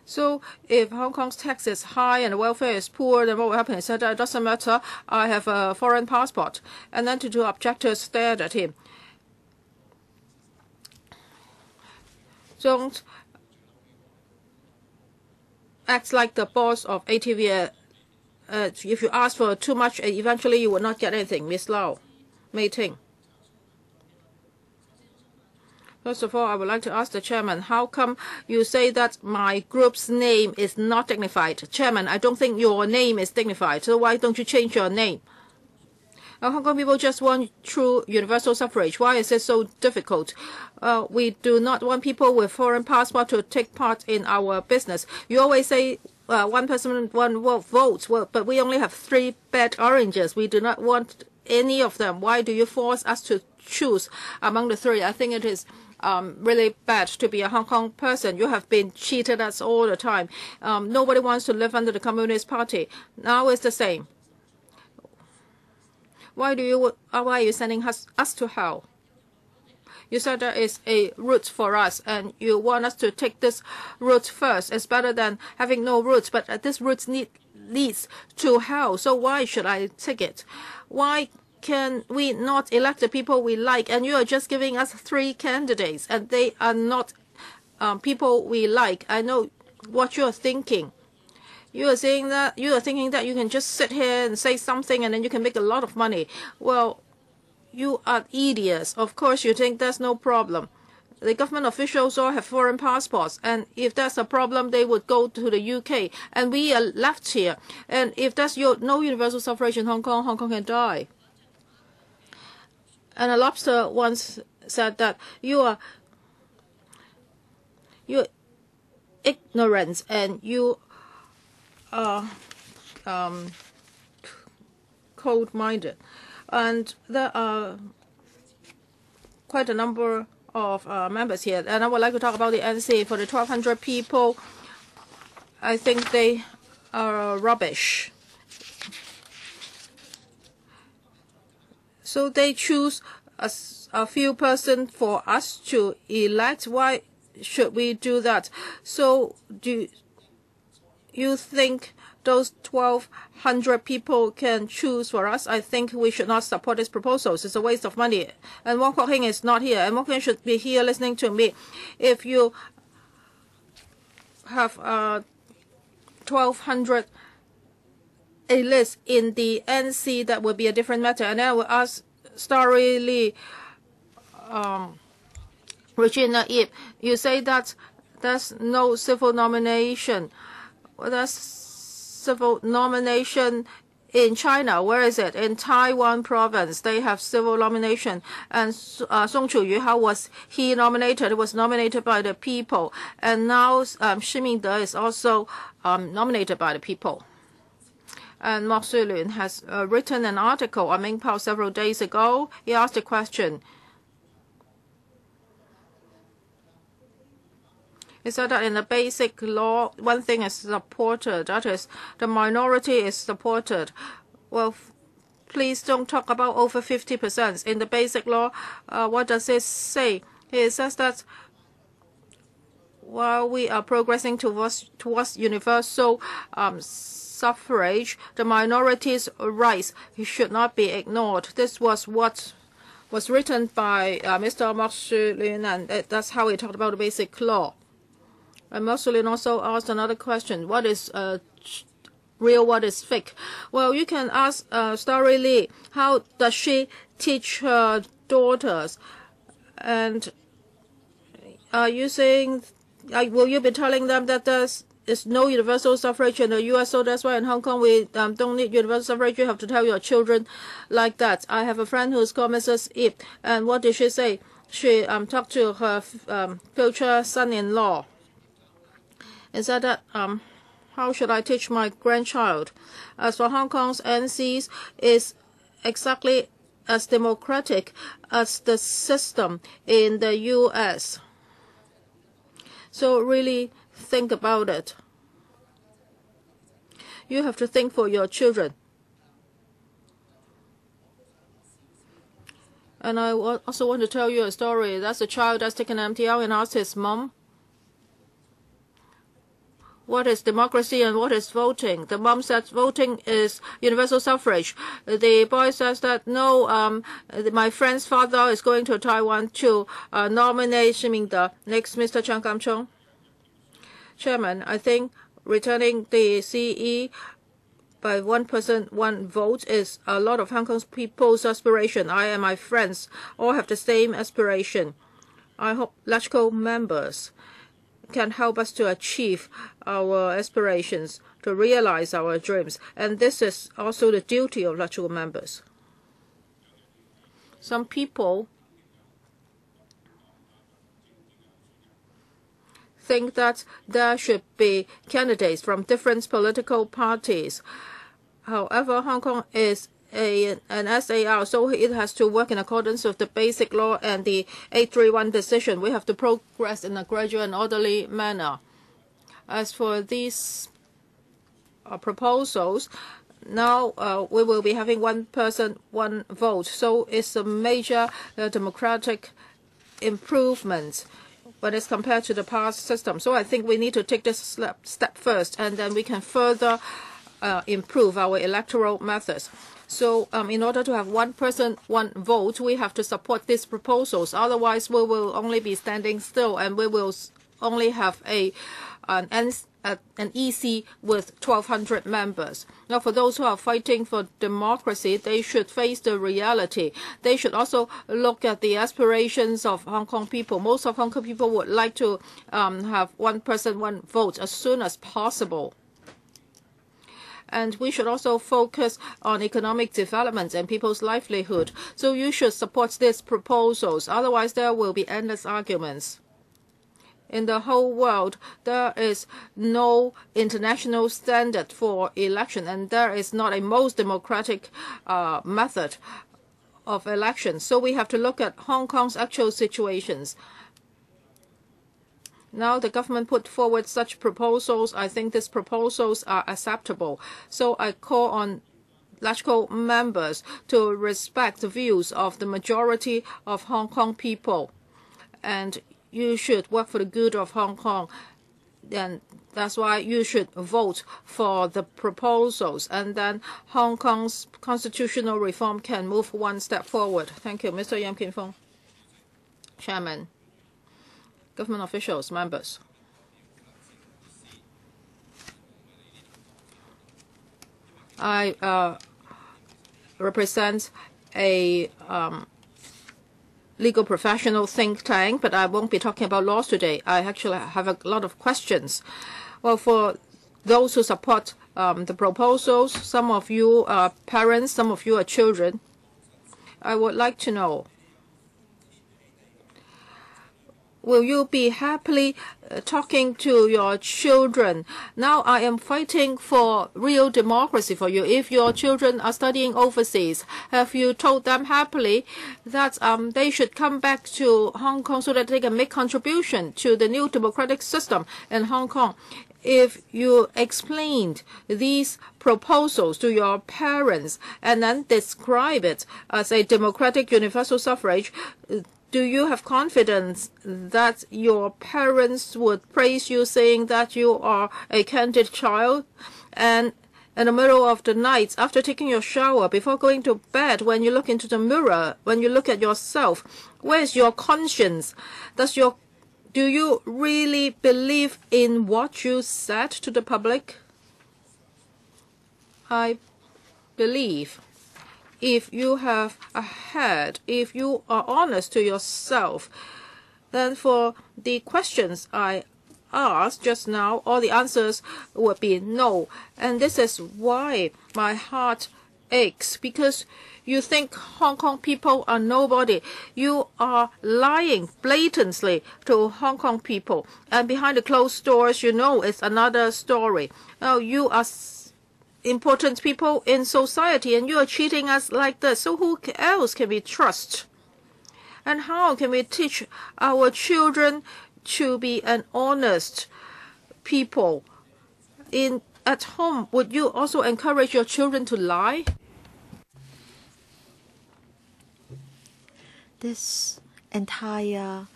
So if Hong Kong's tax is high and the welfare is poor, then what will happen? He said, it doesn't matter. I have a foreign passport. And then the two objectors stared at him. Don't act like the boss of ATV. If you ask for too much, eventually you will not get anything. Miss Lau, Mei Ting. First of all, I would like to ask the chairman, how come you say that my group's name is not dignified? Chairman, I don't think your name is dignified, so why don't you change your name? Hong Kong people just want true universal suffrage. Why is it so difficult? We do not want people with foreign passport to take part in our business. You always say one person, one vote, well, but we only have 3 bad oranges. We do not want any of them. Why do you force us to choose among the 3? I think it is really bad to be a Hong Kong person. You have been cheated us all the time. Nobody wants to live under the Communist Party. Now it's the same. Why are you sending us to hell? You said there is a route for us, and you want us to take this route first. It's better than having no route, but this route leads to hell. So why should I take it? Why can we not elect the people we like? And you are just giving us 3 candidates, and they are not people we like. I know what you are thinking. You are saying that you are thinking that you can just sit here and say something and then you can make a lot of money. Well, you are idiots. Of course, you think there's no problem. The government officials all have foreign passports, and if there's a problem, they would go to the UK. And we are left here. And if there's no universal suffrage in Hong Kong, Hong Kong can die. And a lobster once said that you are ignorant and you cold-minded, and there are quite a number of members here, and I would like to talk about the NC. For the 1,200 people, I think they are rubbish. So they choose a few persons for us to elect. Why should we do that? So do you think those 1,200 people can choose for us? I think we should not support these proposals. It's a waste of money. And Wong Kwok Hing is not here. And Wong Kwok Hing should be here listening to me. If you have 1,200 a list in the NC, that would be a different matter. And then I will ask Starry Lee, Regina Ip, you say that there's no civil nomination. Well, there's civil nomination in China. Where is it? In Taiwan province, they have civil nomination. And Song Chu-yu, how was he nominated? He was nominated by the people. And now Shi Mingde is also nominated by the people. And Mark Sulun has written an article on Mingpao several days ago. He asked a question. He said that in the basic law, one thing is supported, that is, the minority is supported. Well, please don't talk about over 50%. In the basic law, what does it say? It says that while we are progressing towards universal suffrage, the minorities' rights should not be ignored. This was what was written by Mr. Mark Sulun, and that's how he talked about the basic law. And Mark Sulun also asked another question: what is real, what is fake? Well, you can ask Story Lee, how does she teach her daughters? And are you saying, will you be telling them that there's no universal suffrage in the U.S., so that's why in Hong Kong we don't need universal suffrage? You have to tell your children like that. I have a friend who's called Mrs. Ip, and what did she say? She talked to her future son-in-law and said that how should I teach my grandchild? As for Hong Kong's NCs, is exactly as democratic as the system in the U.S. So really think about it. You have to think for your children. And I also want to tell you a story. That's a child that's taken MTL and asked his mom, what is democracy and what is voting? The mom says voting is universal suffrage. The boy says that no, my friend's father is going to Taiwan to nominate the next Mr. Chang Kam-chung. Chairman, I think returning the CE by 1%, 1 vote is a lot of Hong Kong's people's aspiration. I and my friends all have the same aspiration. I hope LegCo members can help us to achieve our aspirations, to realize our dreams. And this is also the duty of LegCo members. Some people think that there should be candidates from different political parties. However, Hong Kong is an SAR, so it has to work in accordance with the basic law and the 831 decision. We have to progress in a gradual and orderly manner. As for these proposals, now we will be having 1 person, 1 vote. So it's a major democratic improvement when it's compared to the past system. So I think we need to take this step first, and then we can further improve our electoral methods. So in order to have 1 person, 1 vote, we have to support these proposals. Otherwise, we will only be standing still, and we will only have an EC with 1,200 members. Now, for those who are fighting for democracy, they should face the reality. They should also look at the aspirations of Hong Kong people. Most of Hong Kong people would like to have 1 person, 1 vote as soon as possible. And we should also focus on economic development and people's livelihood. So you should support these proposals. Otherwise, there will be endless arguments. In the whole world, there is no international standard for election, and there is not a most democratic method of election. So we have to look at Hong Kong's actual situations. Now the government put forward such proposals. I think these proposals are acceptable. So I call on LegCo members to respect the views of the majority of Hong Kong people. And you should work for the good of Hong Kong. And that's why you should vote for the proposals. And then Hong Kong's constitutional reform can move 1 step forward. Thank you. Mr. Yam Kin Fong. Chairman, government officials, members. I represent a legal professional think tank, but I won't be talking about laws today. I actually have a lot of questions. Well, for those who support the proposals, some of you are parents, some of you are children. I would like to know will you be happily talking to your children? Now I am fighting for real democracy for you. If your children are studying overseas, have you told them happily that they should come back to Hong Kong so that they can make contribution to the new democratic system in Hong Kong? If you explained these proposals to your parents and then describe it as a democratic universal suffrage, do you have confidence that your parents would praise you, saying that you are a candid child? And in the middle of the night, after taking your shower, before going to bed, when you look into the mirror, when you look at yourself, where is your conscience? Do you really believe in what you said to the public? I believe if you have a head, if you are honest to yourself, then for the questions I asked just now, all the answers would be no. And this is why my heart aches, because you think Hong Kong people are nobody. You are lying blatantly to Hong Kong people. And behind the closed doors, you know it's another story. Now, you are important people in society and you are treating us like this. So who else can we trust? And how can we teach our children to be an honest people? At home, would you also encourage your children to lie? This entire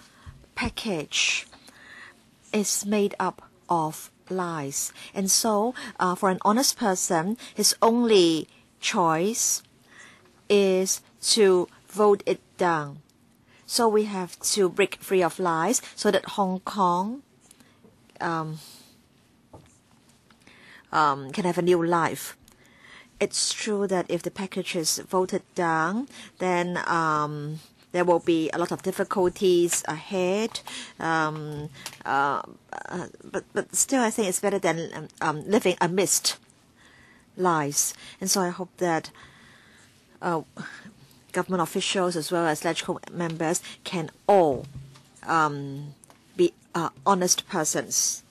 package is made up of lies. And so, for an honest person, his only choice is to vote it down. So we have to break free of lies so that Hong Kong can have a new life. It's true that if the package is voted down, then there will be a lot of difficulties ahead. But still, I think it's better than living amidst lies. And so I hope that government officials as well as LegCo members can all be honest persons.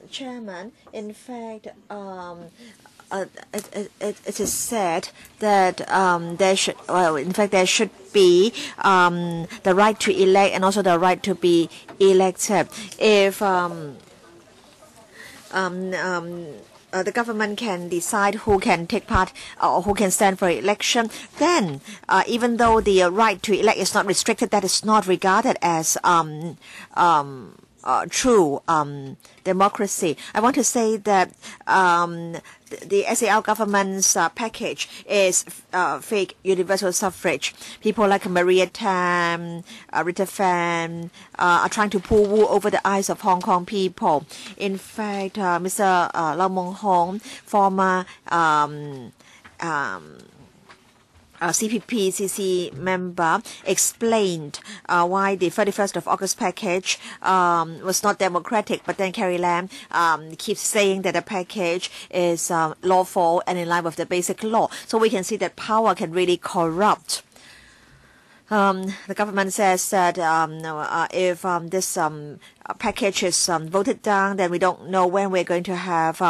Chairman, in fact, it is said that there should be the right to elect and also the right to be elected. If the government can decide who can take part or who can stand for election, then even though the right to elect is not restricted, that is not regarded as true democracy. I want to say that the SAR government's package is fake universal suffrage. People like Maria Tam, Rita Fan are trying to pull wool over the eyes of Hong Kong people. In fact, Mr. Lau Mong Hong, former CPP-CC member, explained why the 31st of August package was not democratic, but then Carrie Lam keeps saying that the package is lawful and in line with the basic law. So we can see that power can really corrupt. The government says that if this package is voted down, then we don't know when we're going to have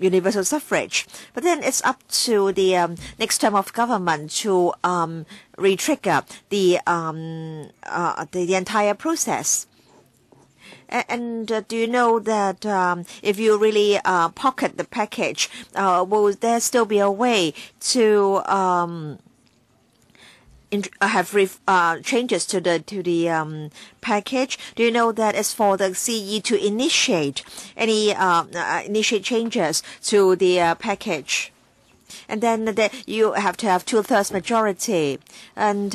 universal suffrage. But then it's up to the next term of government to re-trigger the entire process. And do you know that if you really pocket the package, will there still be a way to have changes to the package? Do you know that it's for the CE to initiate any initiate changes to the package? And then you have to have 2/3 majority. And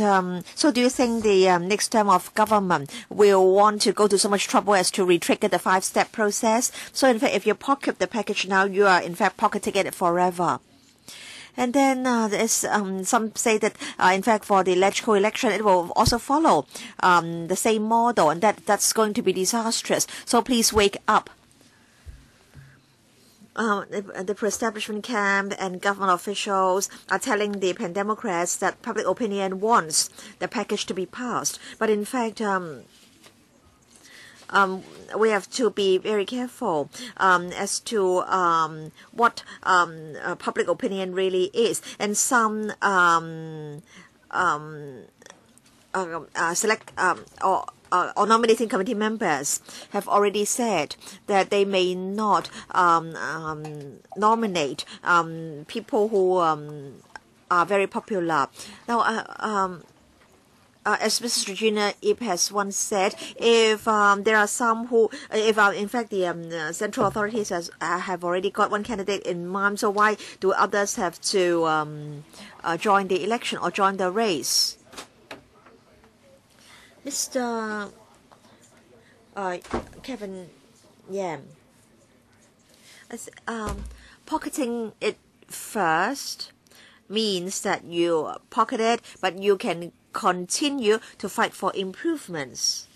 so do you think the next term of government will want to go to so much trouble as to re-trigger the 5-step process? So in fact, if you pocket the package now, you are in fact pocketing it forever. And then there's some say that, in fact, for the LegCo election, it will also follow the same model, and that's going to be disastrous. So please wake up. the pro-establishment camp and government officials are telling the Pan Democrats that public opinion wants the package to be passed. But in fact, we have to be very careful as to what public opinion really is. And some select or nominating committee members have already said that they may not nominate people who are very popular. Now, as Mrs. Regina Ip has once said, if there are some who, if in fact the central authorities have already got one candidate in mind, so why do others have to join the election or join the race? Mr. Kevin Yam, pocketing it first means that you pocket it, but you can continue to fight for improvements.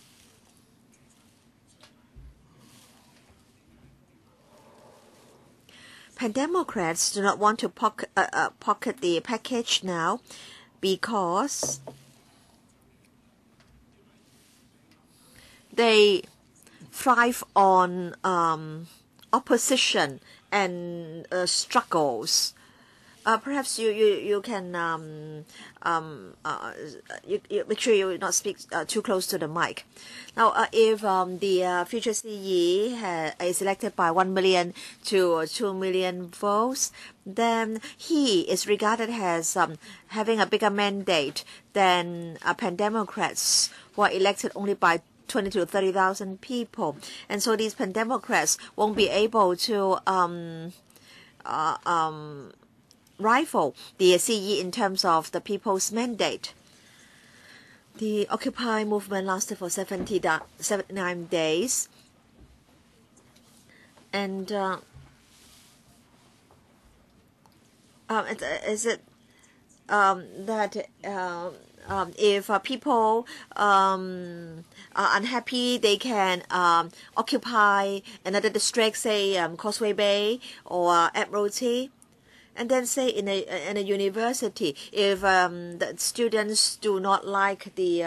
Pan Democrats do not want to pocket the package now because they thrive on opposition and struggles. Perhaps you can you make sure you not speak too close to the mic. Now, if the future CE is elected by 1 million to 2 million votes, then he is regarded as having a bigger mandate than Pan Democrats who are elected only by 20 to 30,000 people, and so these Pan Democrats won't be able to rival the CE in terms of the people's mandate. The Occupy movement lasted for 79 days, and is it that if people are unhappy, they can occupy another district, say Causeway Bay or Admiralty? And then say in a university, if the students do not like the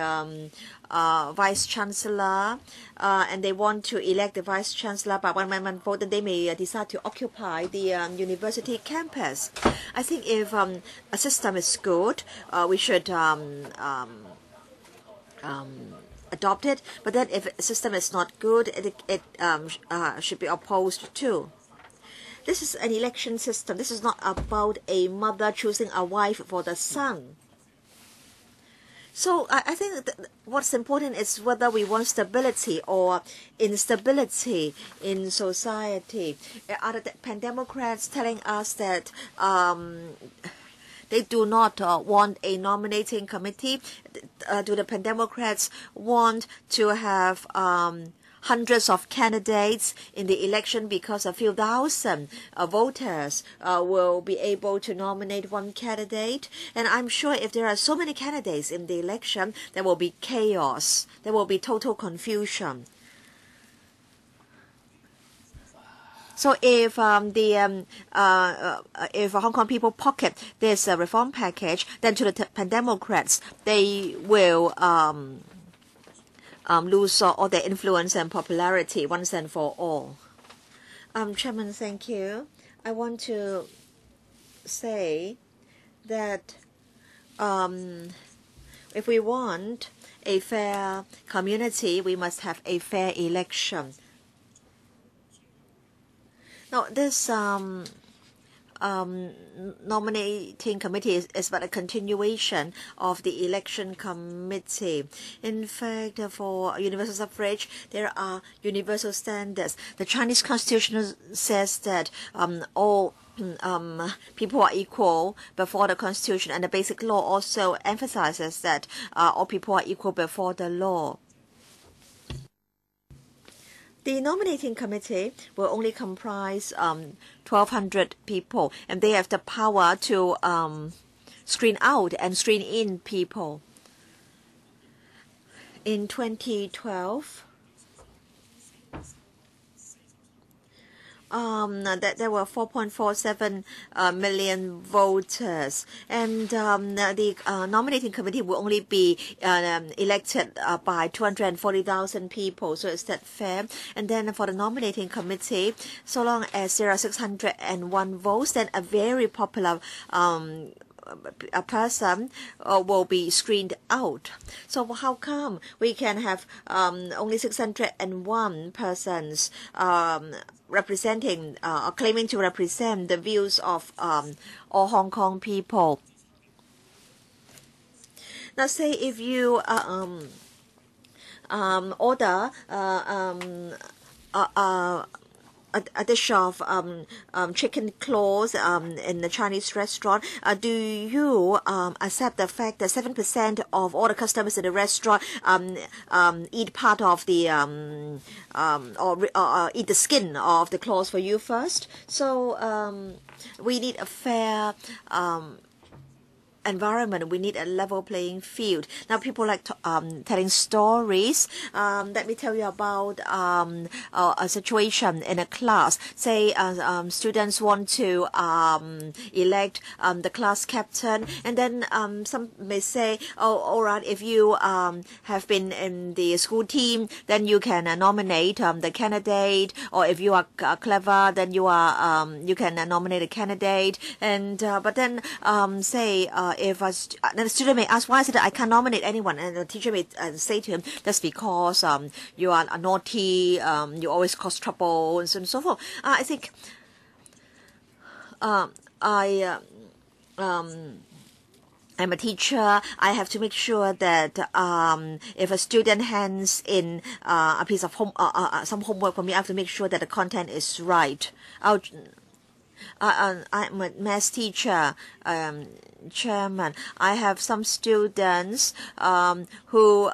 vice chancellor and they want to elect the vice chancellor by one-man vote, then they may decide to occupy the university campus. I think if a system is good, we should adopt it. But then if a system is not good, it should be opposed too. This is an election system. This is not about a mother choosing a wife for the son. So I think what's important is whether we want stability or instability in society. Are the Pan Democrats telling us that they do not want a nominating committee? Do the Pan Democrats want to have hundreds of candidates in the election because a few thousand voters will be able to nominate one candidate? And I'm sure if there are so many candidates in the election, there will be chaos. There will be total confusion. So if if Hong Kong people pocket this reform package, then to the Pan Democrats, they will lose all their influence and popularity once and for all. Chairman, thank you. I want to say that if we want a fair community, we must have a fair election. Now, this nominating committee is but a continuation of the election committee. In fact, for universal suffrage, there are universal standards. The Chinese constitution says that all people are equal before the constitution, and the basic law also emphasizes that all people are equal before the law. The nominating committee will only comprise 1,200 people, and they have the power to screen out and screen in people. In 2012, that there were 4.47 million voters, and the nominating committee will only be elected by 240,000 people. So is that fair? And then for the nominating committee, so long as there are 601 votes, then a very popular a person will be screened out. So how come we can have only 601 persons representing or claiming to represent the views of all Hong Kong people? Now, say if you order a dish of chicken claws in the Chinese restaurant, do you accept the fact that 7% of all the customers in the restaurant eat part of the or eat the skin of the claws for you first? So we need a fair environment. We need a level playing field. Now people like telling stories. Let me tell you about a situation in a class. Say students want to elect the class captain, and then some may say, oh, all right, if you have been in the school team, then you can nominate the candidate, or if you are clever, then you can nominate a candidate. And but then say if then the student may ask, why is it that I can't nominate anyone? And the teacher may say to him, that's because you are naughty, you always cause trouble, and so on and so forth. I think I'm a teacher. I have to make sure that if a student hands in a piece of some homework for me, I have to make sure that the content is right. I'm a maths teacher, chairman. I have some students who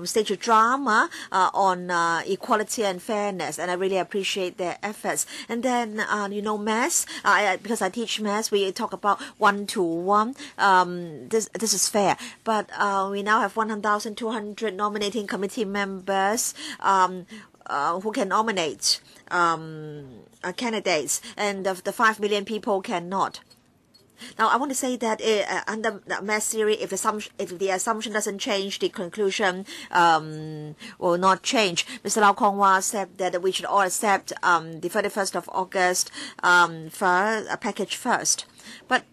stage a drama on equality and fairness, and I really appreciate their efforts. And then maths, because I teach maths, we talk about 1-to-1. This is fair, but we now have 1,200 nominating committee members who can nominate candidates, and the 5 million people cannot. Now, I want to say that under the mass theory, if the assumption doesn't change, the conclusion will not change. Mr. Lau Kong Wah said that we should all accept the 31st of August package first. But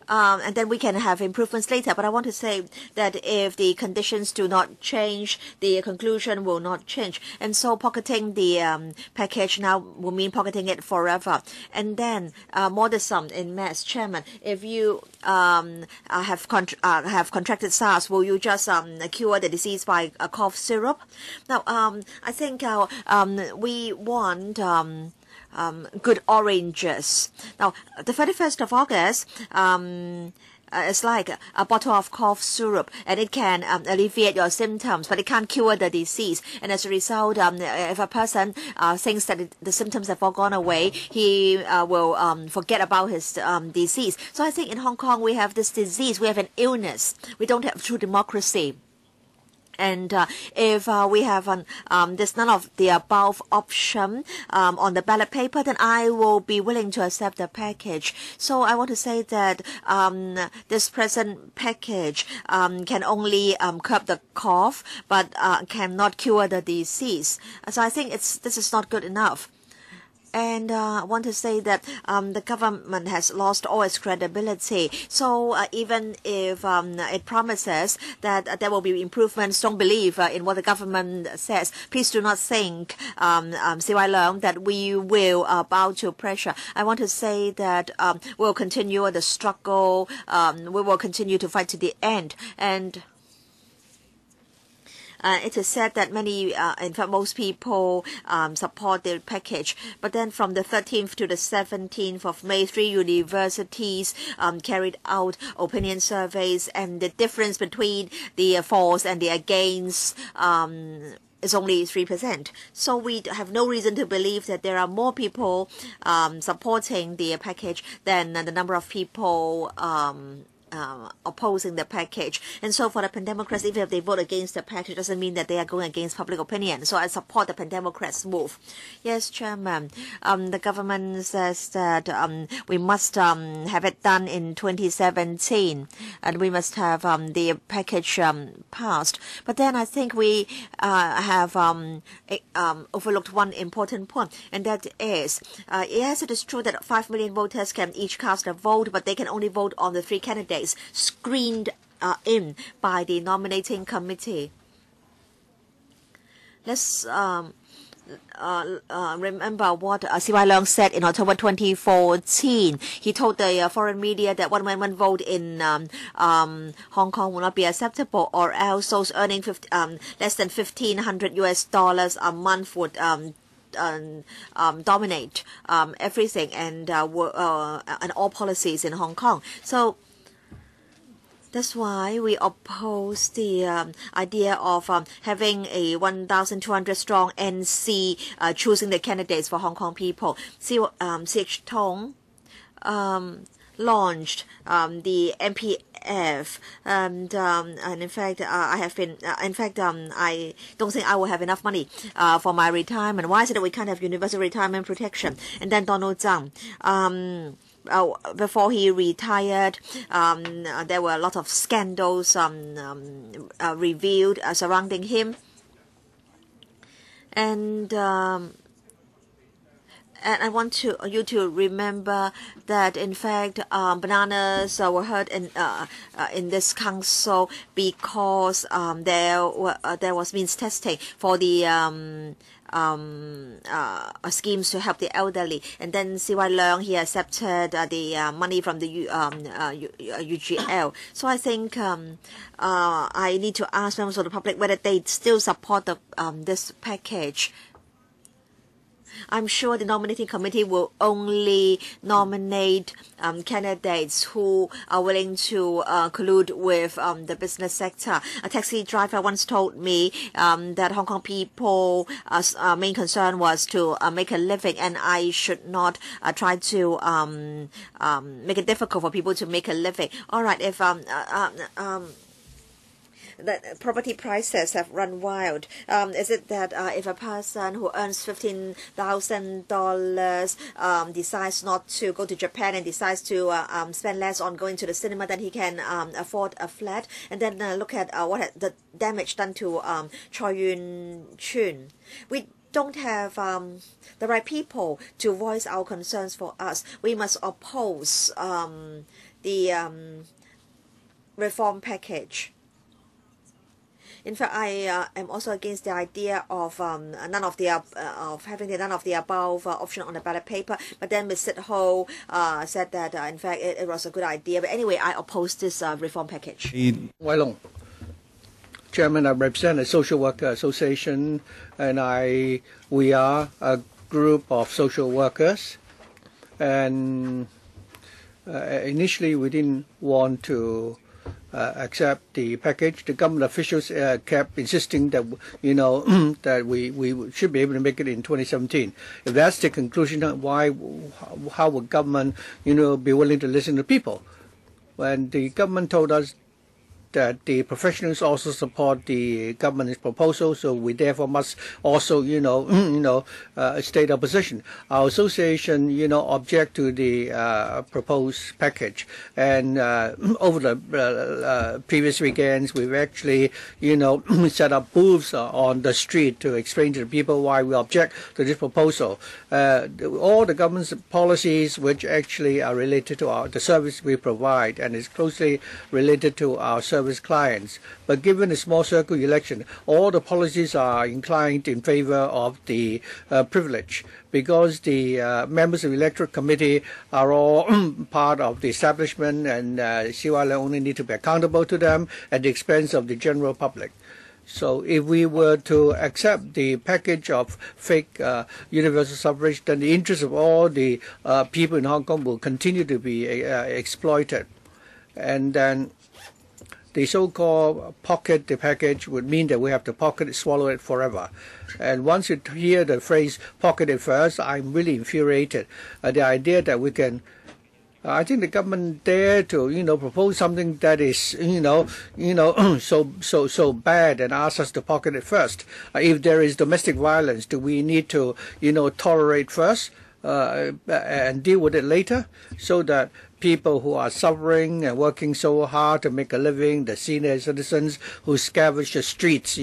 and then we can have improvements later. But I want to say that if the conditions do not change, the conclusion will not change. And so pocketing the package now will mean pocketing it forever. And then modestum in maths, chairman, if you have contracted SARS, will you just cure the disease by a cough syrup? Now, I think we want good oranges. Now, the 31st of August it's like a bottle of cough syrup, and it can alleviate your symptoms, but it can't cure the disease. And as a result, if a person thinks that the symptoms have all gone away, he will forget about his disease. So I think in Hong Kong we have this disease, we have an illness. We don't have true democracy. And if we have this none of the above option on the ballot paper, then I will be willing to accept the package. So I want to say that this present package can only curb the cough, but cannot cure the disease. So I think this is not good enough. And I want to say that the government has lost all its credibility. So even if it promises that there will be improvements, don't believe in what the government says. Please do not think, CY Leung, that we will bow to pressure. I want to say that we'll continue the struggle. We will continue to fight to the end. And it is said that many, in fact, most people support the package. But then from the 13th to the 17th of May, 3 universities carried out opinion surveys, and the difference between the for and the against is only 3%. So we have no reason to believe that there are more people supporting the package than the number of people opposing the package. And so for the Pen Democrats, even if they vote against the package, doesn't mean that they are going against public opinion. So I support the Pen Democrats' move. Yes, Chairman. The government says that we must have it done in 2017, and we must have the package passed. But then I think we have overlooked one important point, and that is, yes, it is true that 5 million voters can each cast a vote, but they can only vote on the 3 candidates screened in by the nominating committee. Let's remember what C.Y. Leung said in October 2014. He told the foreign media that one man, one vote in Hong Kong will not be acceptable, or else those earning less than $1,500 a month would dominate everything and all policies in Hong Kong. So that's why we oppose the idea of having a 1,200 strong NC choosing the candidates for Hong Kong people. C.H. Tong launched the MPF, and in fact, I have been. I don't think I will have enough money for my retirement. Why is it that we can't have universal retirement protection? And then Donald Trump. Before he retired, there were a lot of scandals revealed surrounding him, and I want you to remember that in fact bananas were heard in this council because there was means testing for the schemes to help the elderly, and then C.Y. Leung, he accepted the money from the UGL. So I think I need to ask members of the public whether they still support this package. I'm sure the nominating committee will only nominate candidates who are willing to collude with the business sector. A taxi driver once told me that Hong Kong people's main concern was to make a living, and I should not try to make it difficult for people to make a living. All right, if that property prices have run wild. Is it that if a person who earns $15,000 decides not to go to Japan and decides to spend less on going to the cinema, then he can afford a flat? And then look at what the damage done to Choi Yun Chun. We don't have the right people to voice our concerns for us. We must oppose the reform package. In fact, I am also against the idea of none of the above option on the ballot paper. But then Ms. Sit Ho said that in fact it was a good idea. But anyway, I oppose this reform package. Wai Long, Chairman, I represent a social worker association, and we are a group of social workers, and initially we didn't want to accept the package. The government officials kept insisting that that we should be able to make it in 2017. If that's the conclusion, how would government be willing to listen to people? When the government told us that the professionals also support the government's proposal, so we therefore must also, state our position. Our association, object to the proposed package, and over the previous weekends, we've actually, set up booths on the street to explain to the people why we object to this proposal. All the government's policies, which actually are related to the service we provide, and is closely related to our service clients. But given the small circle election, all the policies are inclined in favor of the privilege, because the members of the electoral committee are all part of the establishment, and C.Y. Leung only need to be accountable to them at the expense of the general public. So if we were to accept the package of fake universal suffrage, then the interests of all the people in Hong Kong will continue to be exploited. And then the so-called pocket the package would mean that we have to pocket it, swallow it forever. And once you hear the phrase pocket it first, I'm really infuriated. The idea that we can I think the government dare to, propose something that is, so bad and ask us to pocket it first. If there is domestic violence, do we need to, tolerate first and deal with it later, so that people who are suffering and working so hard to make a living, the senior citizens who scavenge the streets,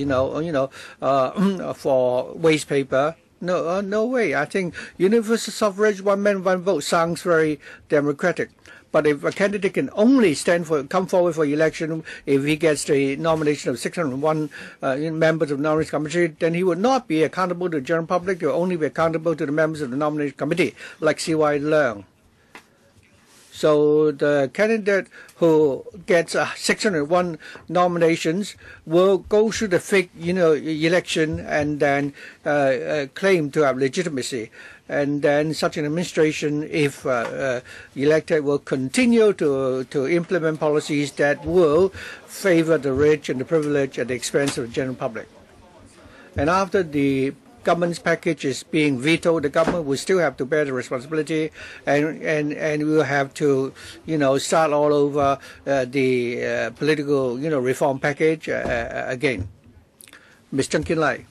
for waste paper. No, no way. I think universal suffrage, one man, one vote sounds very democratic. But if a candidate can only come forward for election if he gets the nomination of 601 members of the nomination committee, then he would not be accountable to the general public. He will only be accountable to the members of the nomination committee, like C.Y. Leung. So the candidate who gets 601 nominations will go through the fake, election and then claim to have legitimacy. And then such an administration, if elected, will continue to implement policies that will favor the rich and the privileged at the expense of the general public. And after the government's package is being vetoed, the government will still have to bear the responsibility, and we will have to, start all over the political, reform package again. Ms. Chung Kin Lai.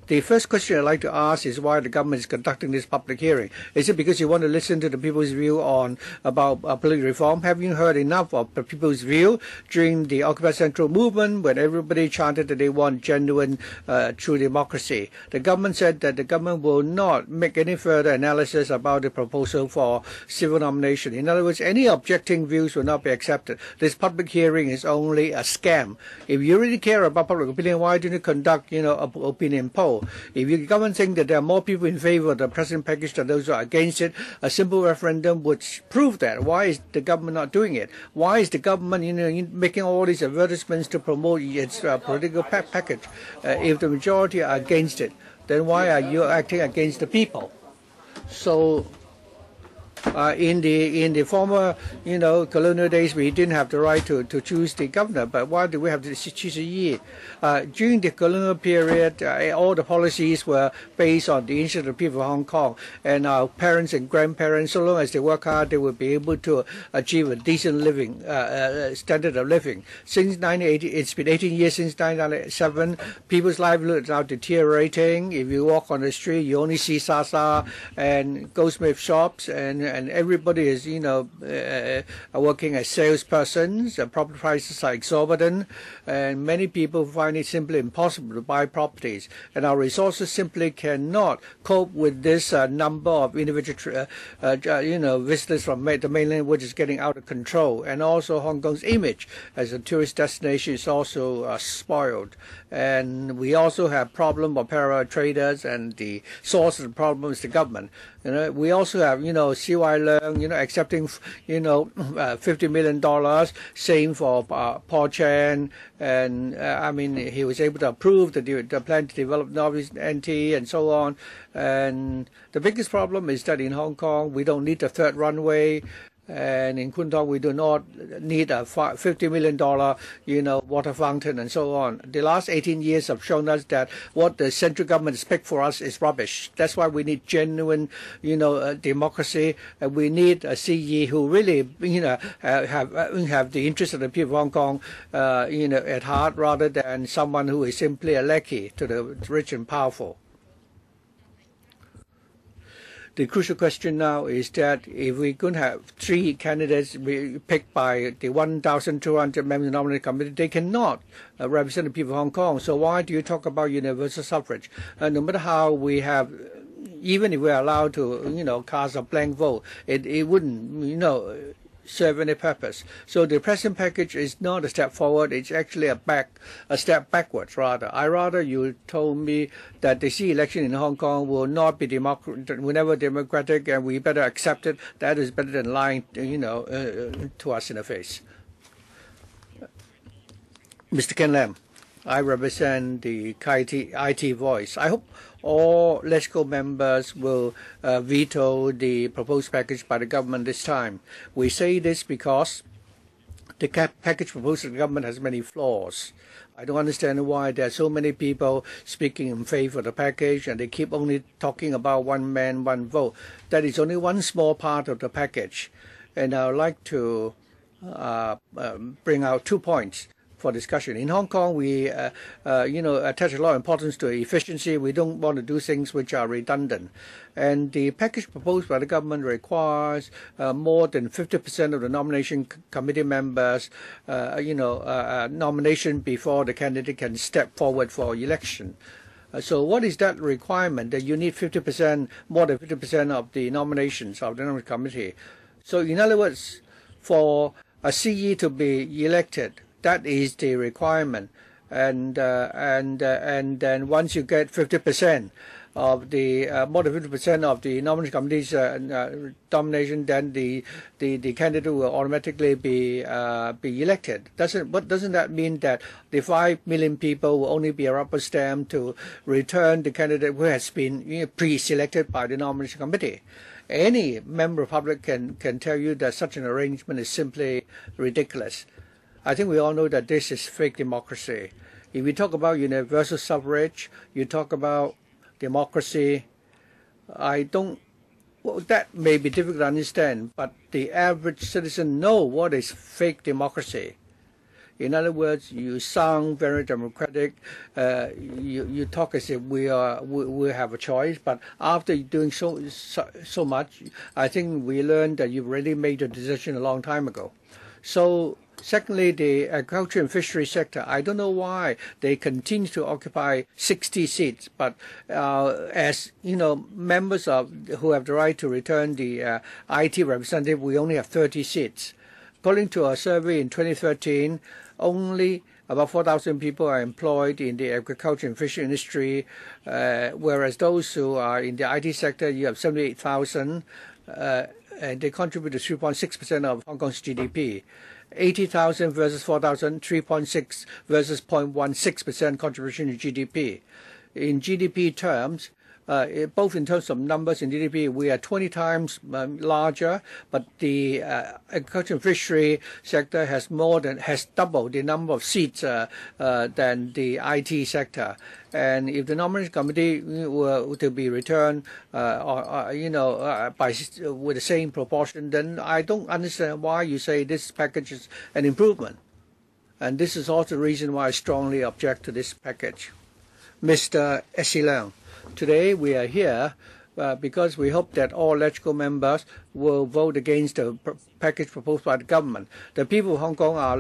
The first question I'd like to ask is why the government is conducting this public hearing. Is it because you want to listen to the people's view about political reform? Have you heard enough of the people's view during the Occupy Central movement when everybody chanted that they want genuine, true democracy? The government said that the government will not make any further analysis about the proposal for civil nomination. In other words, any objecting views will not be accepted. This public hearing is only a scam. If you really care about public opinion, why don't you conduct, an opinion poll? If the government think that there are more people in favor of the present package than those who are against it, a simple referendum would prove that. Why is the government not doing it? Why is the government, making all these advertisements to promote its political package? If the majority are against it, then why are you acting against the people? So in the former, colonial days, we didn't have the right to choose the governor, but why do we have to choose a year? During the colonial period, all the policies were based on the interest of the people of Hong Kong, and our parents and grandparents, so long as they work hard, they will be able to achieve a decent living, standard of living. Since 1980, it's been 18 years since 1997, people's livelihood is now deteriorating. If you walk on the street, you only see Sasa and Goldsmith shops, and everybody is, working as salespersons. Property prices are exorbitant, and many people find it simply impossible to buy properties. And our resources simply cannot cope with this number of individual, visitors from the mainland, which is getting out of control. And also Hong Kong's image as a tourist destination is also spoiled. And we also have problem of parallel traders, and the source of the problem is the government. We also have, C.Y. Leung, accepting, $50 million, same for Paul Chan, and he was able to approve the plan to develop Northeast NT and so on. And the biggest problem is that in Hong Kong, we don't need the third runway. And in Kwun Tong, we do not need a $50 million, water fountain and so on. The last 18 years have shown us that what the central government expects for us is rubbish. That's why we need genuine, democracy. And we need a CE who really, have the interest of the people of Hong Kong, at heart, rather than someone who is simply a lackey to the rich and powerful. The crucial question now is that if we're going to have 3 candidates picked by the 1,200 members of the nominating committee, they cannot represent the people of Hong Kong. So why do you talk about universal suffrage? No matter how we have, even if we're allowed to, cast a blank vote, it wouldn't, serve any purpose. So the present package is not a step forward, it's actually a step backwards rather. I rather you told me that the C election in Hong Kong will not be never democratic, and we better accept it. That is better than lying, to us in the face. Mr. Ken Lam, I represent the IT Voice. I hope all LegCo members will veto the proposed package by the government this time. We say this because the package proposed by the government has many flaws. I don't understand why there are so many people speaking in favor of the package, and they keep only talking about one man, one vote. That is only one small part of the package. and I would like to bring out 2 points for discussion. In Hong Kong, we attach a lot of importance to efficiency. We don't want to do things which are redundant. And the package proposed by the government requires more than 50% of the nomination committee members, nomination before the candidate can step forward for election. So what is that requirement? That you need 50%, more than 50% of the nominations of the nomination committee. So in other words, for a CE to be elected, that is the requirement, and then once you get 50% of the more than 50% of the nomination committee's nomination, then the candidate will automatically be elected. Doesn't that mean that the 5 million people will only be a rubber stamp to return the candidate who has been pre-selected by the nomination committee? Any member of the public can tell you that such an arrangement is simply ridiculous. I think we all know that this is fake democracy. If you talk about universal suffrage, you talk about democracy, that may be difficult to understand, but the average citizen know what is fake democracy. In other words, you sound very democratic. You talk as if we have a choice. But after doing so much, I think we learned that you've already made a decision a long time ago. So, secondly, the agriculture and fishery sector. I don't know why they continue to occupy 60 seats, but as members who have the right to return the IT representative, we only have 30 seats. According to a survey in 2013, only about 4,000 people are employed in the agriculture and fishing industry, whereas those who are in the IT sector, you have 78,000, and they contribute to 3.6% of Hong Kong's GDP. 80,000 versus 4,000, 3.6 versus 0.16% contribution to GDP. In GDP terms, both in terms of numbers and GDP, we are 20 times larger, but the agriculture and fishery sector has doubled the number of seats than the IT sector. And if the nomination committee were to be returned, with the same proportion, then I don't understand why you say this package is an improvement. And this is also the reason why I strongly object to this package. Mr. Leung. Today we are here because we hope that all electoral members will vote against the package proposed by the government. The people of Hong Kong are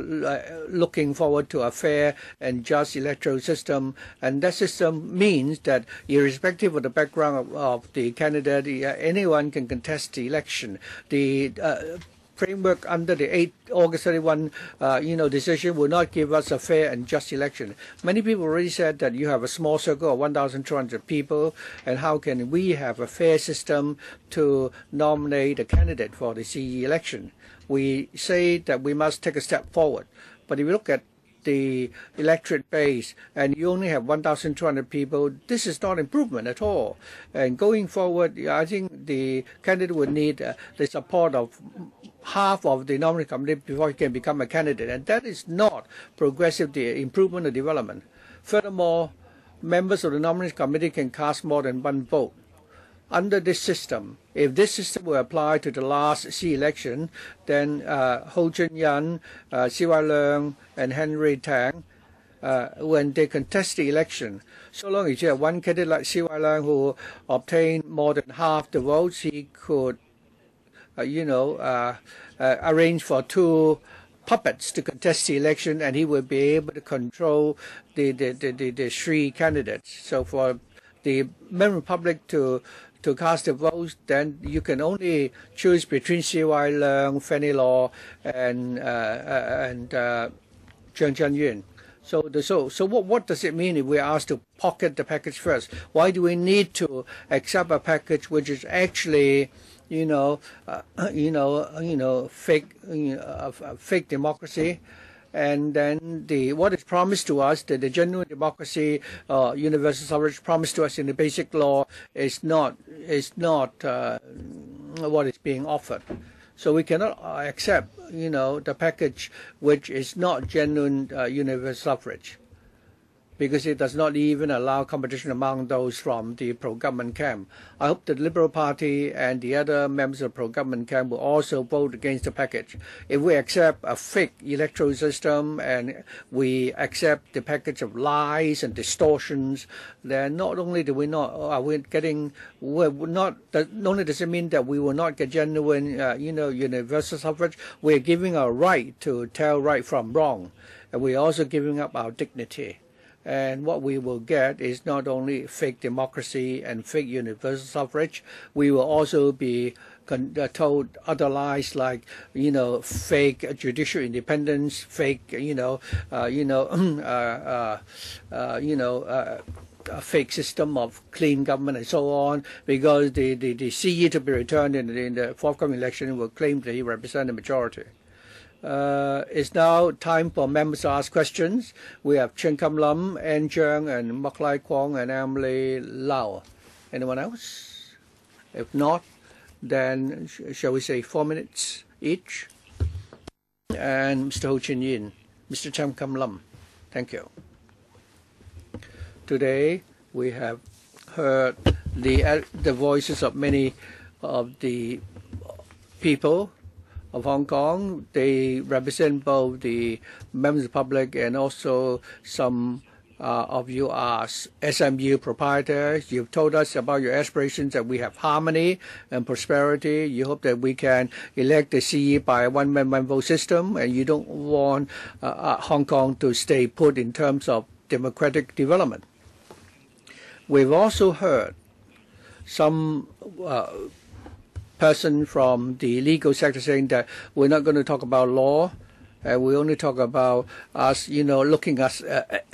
looking forward to a fair and just electoral system, and that system means that irrespective of the background of the candidate, anyone can contest the election. The framework under the August 31 decision will not give us a fair and just election. Many people already said that you have a small circle of 1,200 people, and how can we have a fair system to nominate a candidate for the CE election? We say that we must take a step forward, but if you look at the electorate base and you only have 1,200 people, this is not improvement at all. And going forward, I think the candidate would need the support of half of the nomination committee before he can become a candidate, and that is not progressive improvement or development. Furthermore, members of the nomination committee can cast more than one vote. Under this system, if this system were applied to the last C election, then Ho Chun Yan, C.Y. Leung, and Henry Tang, when they contest the election, so long as you have one candidate like C.Y. Leung who obtained more than half the votes, he could arrange for two puppets to contest the election, and he would be able to control the three candidates. So for the member public to cast the votes, then you can only choose between C.Y. Leung, Fanny Law, and Zhang Jianyuan. So what does it mean if we are asked to pocket the package first? Why do we need to accept a package which is actually fake democracy? And then what is promised to us, that the genuine democracy, universal suffrage promised to us in the basic law, is not what is being offered. So we cannot accept, the package which is not genuine universal suffrage. because it does not even allow competition among those from the pro-government camp. I hope the Liberal Party and the other members of the pro-government camp will also vote against the package. If we accept a fake electoral system and we accept the package of lies and distortions, then not only do we not are we getting we're not only does it mean that we will not get genuine universal suffrage, we're giving our right to tell right from wrong, and we're also giving up our dignity. And what we will get is not only fake democracy and fake universal suffrage, we will also be told other lies like, fake judicial independence, fake, a fake system of clean government and so on, because the CE to be returned in the forthcoming election will claim that he represents the majority. It's now time for members to ask questions. We have Chen Kam Lam, Ann Jiang, and Mak Lai Kwong, and Emily Lau. Anyone else? If not, then shall we say 4 minutes each? And Mr. Ho Chin Yin, Mr. Chen Kam Lam. Thank you. Today we have heard the voices of many of the people of Hong Kong. They represent both the members of the public and also some of you are SMU proprietors. You've told us about your aspirations that we have harmony and prosperity. You hope that we can elect the CE by a one-man, one-vote system, and you don't want Hong Kong to stay put in terms of democratic development. We've also heard some person from the legal sector saying that we're not going to talk about law, and we only talk about us, looking at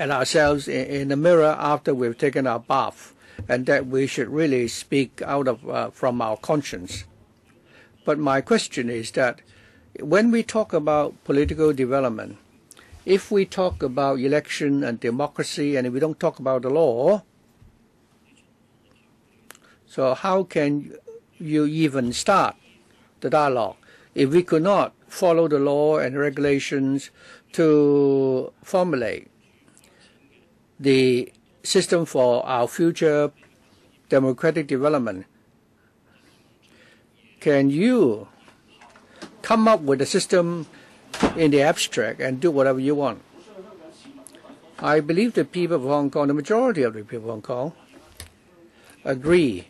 ourselves in the mirror after we've taken our bath, and that we should really speak out of from our conscience. But my question is that when we talk about political development, if we talk about election and democracy, and if we don't talk about the law, so how can you even start the dialogue if we could not follow the law and regulations to formulate the system for our future democratic development? Can you come up with a system in the abstract and do whatever you want? I believe the people of Hong Kong, the majority of the people of Hong Kong, agree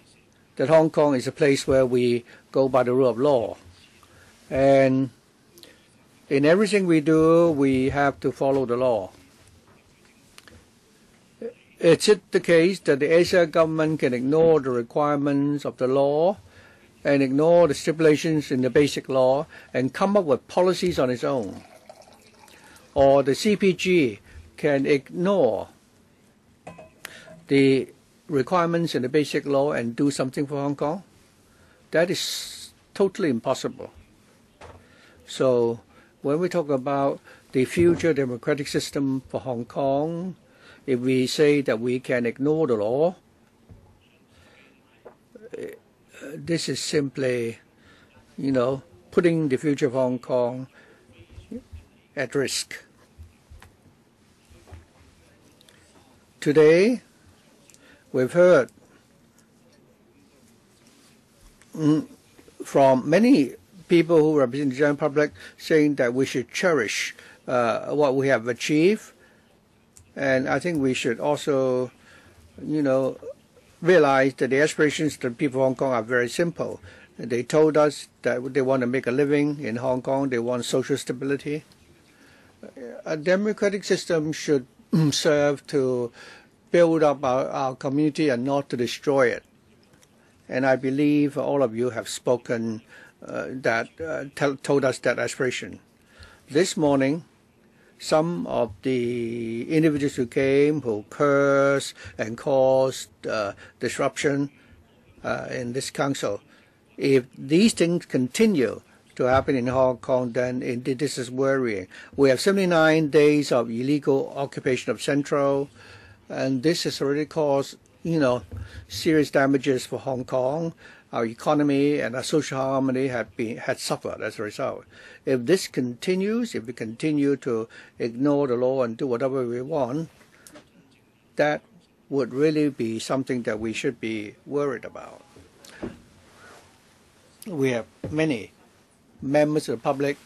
that Hong Kong is a place where we go by the rule of law. And in everything we do, we have to follow the law. Is it the case that the Asia government can ignore the requirements of the law and ignore the stipulations in the basic law and come up with policies on its own? Or the CPG can ignore the requirements in the basic law and do something for Hong Kong? That is totally impossible. So when we talk about the future democratic system for Hong Kong, if we say that we can ignore the law, this is simply, putting the future of Hong Kong at risk. Today, we've heard from many people who represent the general public saying that we should cherish what we have achieved. And I think we should also, realize that the aspirations of the people of Hong Kong are very simple. They told us that they want to make a living in Hong Kong. They want social stability. A democratic system should serve to build up our community and not to destroy it. And I believe all of you have spoken told us that aspiration. This morning, some of the individuals who came, who cursed and caused disruption in this council, if these things continue to happen in Hong Kong, then indeed this is worrying. We have 79 days of illegal occupation of Central, and this has already caused, serious damages for Hong Kong. Our economy and our social harmony had suffered as a result. If this continues, if we continue to ignore the law and do whatever we want, that would really be something that we should be worried about. We have many members of the public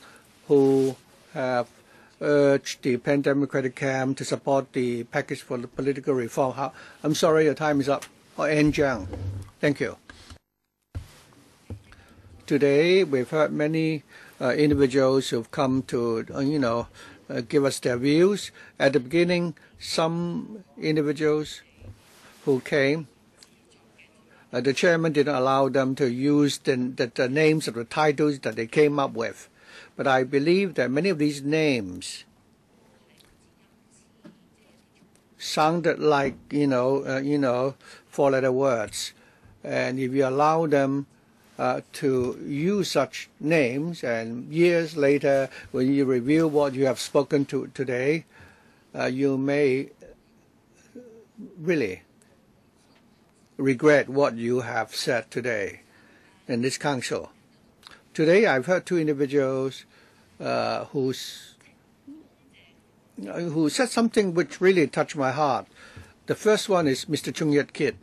who have urged the pan-democratic camp to support the package for the political reform. I'm sorry, your time is up. Ann Jiang. Thank you. Today, we've heard many individuals who've come to, give us their views. At the beginning, some individuals who came, the chairman didn't allow them to use the names of the titles that they came up with. But I believe that many of these names sounded like, four-letter words. And if you allow them to use such names, and years later, when you review what you have spoken to today, you may really regret what you have said today in this council. Today, I've heard two individuals who said something which really touched my heart. The first one is Mr. Chung Yat Kit.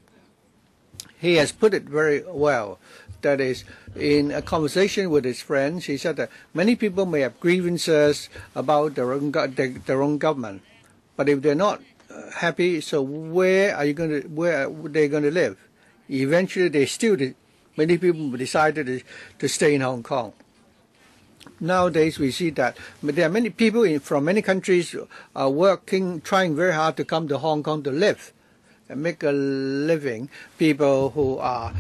He has put it very well. That is, in a conversation with his friends, he said that many people may have grievances about their own government, but if they're not happy, so where are they going to live? Eventually, many people decided to stay in Hong Kong. Nowadays, we see that there are many people from many countries trying very hard to come to Hong Kong to live and make a living. People who are,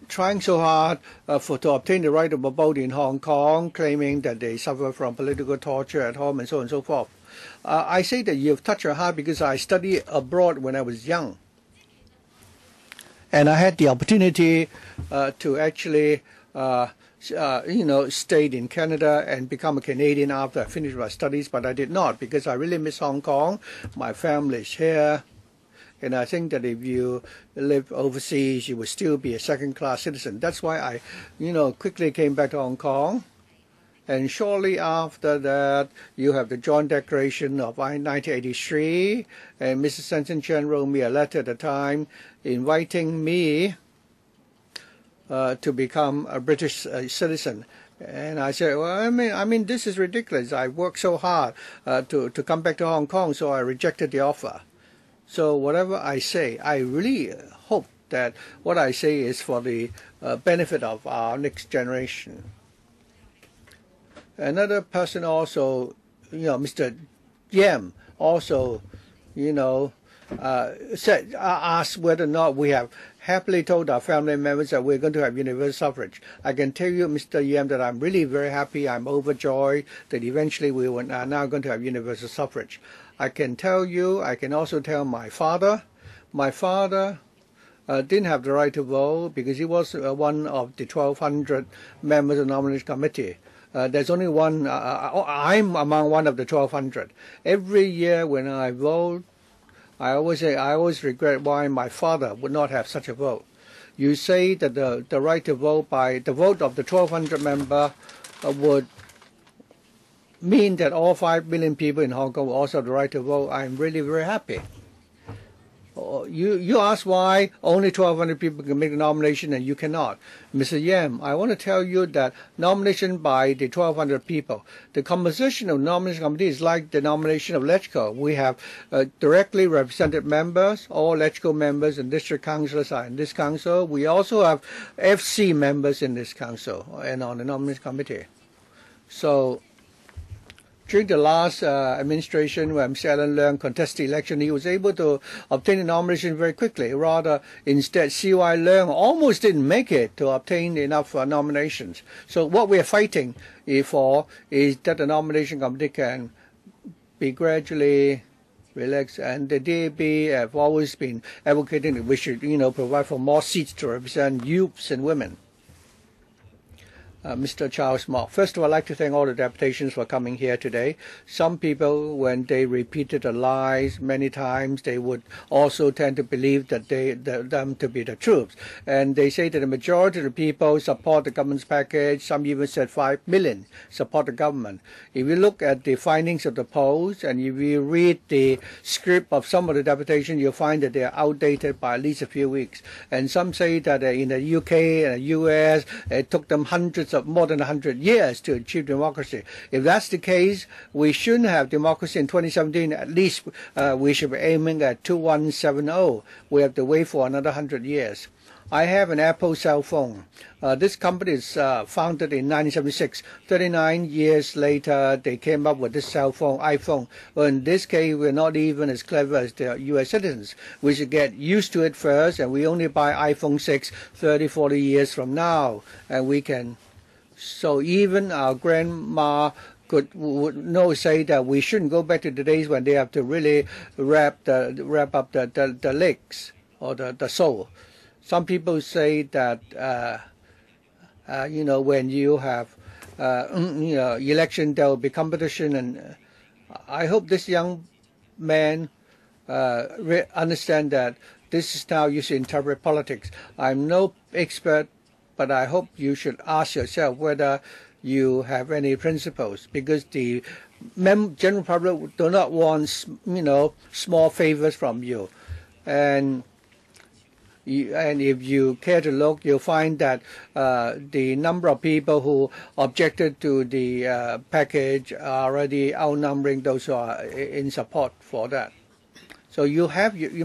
trying so hard to obtain the right of abode in Hong Kong, claiming that they suffer from political torture at home and so on and so forth. I say that you've touched your heart because I studied abroad when I was young. And I had the opportunity to actually, stayed in Canada and become a Canadian after I finished my studies, but I did not because I really miss Hong Kong. My family is here. And I think that if you live overseas, you will still be a second-class citizen. That's why I, quickly came back to Hong Kong. And shortly after that, you have the Joint Declaration of 1983. And Mrs. Sensen Chen wrote me a letter at the time inviting me to become a British citizen. And I said, well, I mean, this is ridiculous. I worked so hard to come back to Hong Kong, so I rejected the offer. So whatever I say, I really hope that what I say is for the benefit of our next generation. Another person also, Mr. Yam also, asked whether or not we have happily told our family members that we're going to have universal suffrage. I can tell you, Mr. Yam, that I'm really very happy. I'm overjoyed that eventually we are now going to have universal suffrage. I can tell you, I can also tell my father. My father didn't have the right to vote because he was one of the 1,200 members of the Nomination Committee. There's only one, I'm among one of the 1,200. Every year when I vote, I always regret why my father would not have such a vote. You say that the right to vote by the vote of the 1,200 member would mean that all 5 million people in Hong Kong will also have the right to vote. I'm really very happy. You ask why only 1,200 people can make the nomination and you cannot. Mr. Yam, I want to tell you that nomination by the 1,200 people, the composition of the nomination committee is like the nomination of LegCo. We have directly represented members. All LegCo members and district councillors are in this council. We also have FC members in this council and on the nomination committee. So during the last administration, when Mr. Alan Leung contested the election, he was able to obtain the nomination very quickly. Rather, instead, C.Y. Leung almost didn't make it to obtain enough nominations. So what we are fighting for is that the nomination committee can be gradually relaxed. And the DAB have always been advocating that we should, provide for more seats to represent youths and women. Mr. Charles Mock. First of all, I'd like to thank all the deputations for coming here today. Some people, when they repeated the lies many times, they would also tend to believe that them to be the truth. And they say that the majority of the people support the government's package. Some even said 5 million support the government. If you look at the findings of the polls and if you read the script of some of the deputations, you'll find that they are outdated by at least a few weeks. And some say that in the UK and the US, it took them more than 100 years to achieve democracy. If that's the case, we shouldn't have democracy in 2017. At least we should be aiming at 2170. We have to wait for another 100 years. I have an Apple cell phone. This company is founded in 1976. 39 years later, they came up with this cell phone, iPhone. Well, in this case, we're not even as clever as the U.S. citizens. We should get used to it first, and we only buy iPhone 6 30, 40 years from now. And we can... So even our grandma would say that we shouldn't go back to the days when they have to really wrap up the legs or the sole. Some people say that when you have election, there will be competition, and I hope this young man understand that this is how you should interpret politics. I'm no expert, but I hope you should ask yourself whether you have any principles, because the general public do not want, small favors from you. And if you care to look, you'll find that the number of people who objected to the package are already outnumbering those who are in support for that. So you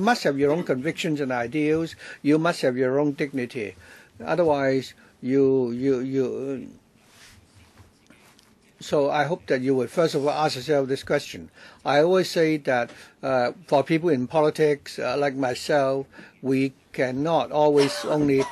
must have your own convictions and ideals. You must have your own dignity. Otherwise, So I hope that you would first of all ask yourself this question. I always say that for people in politics like myself, we cannot always only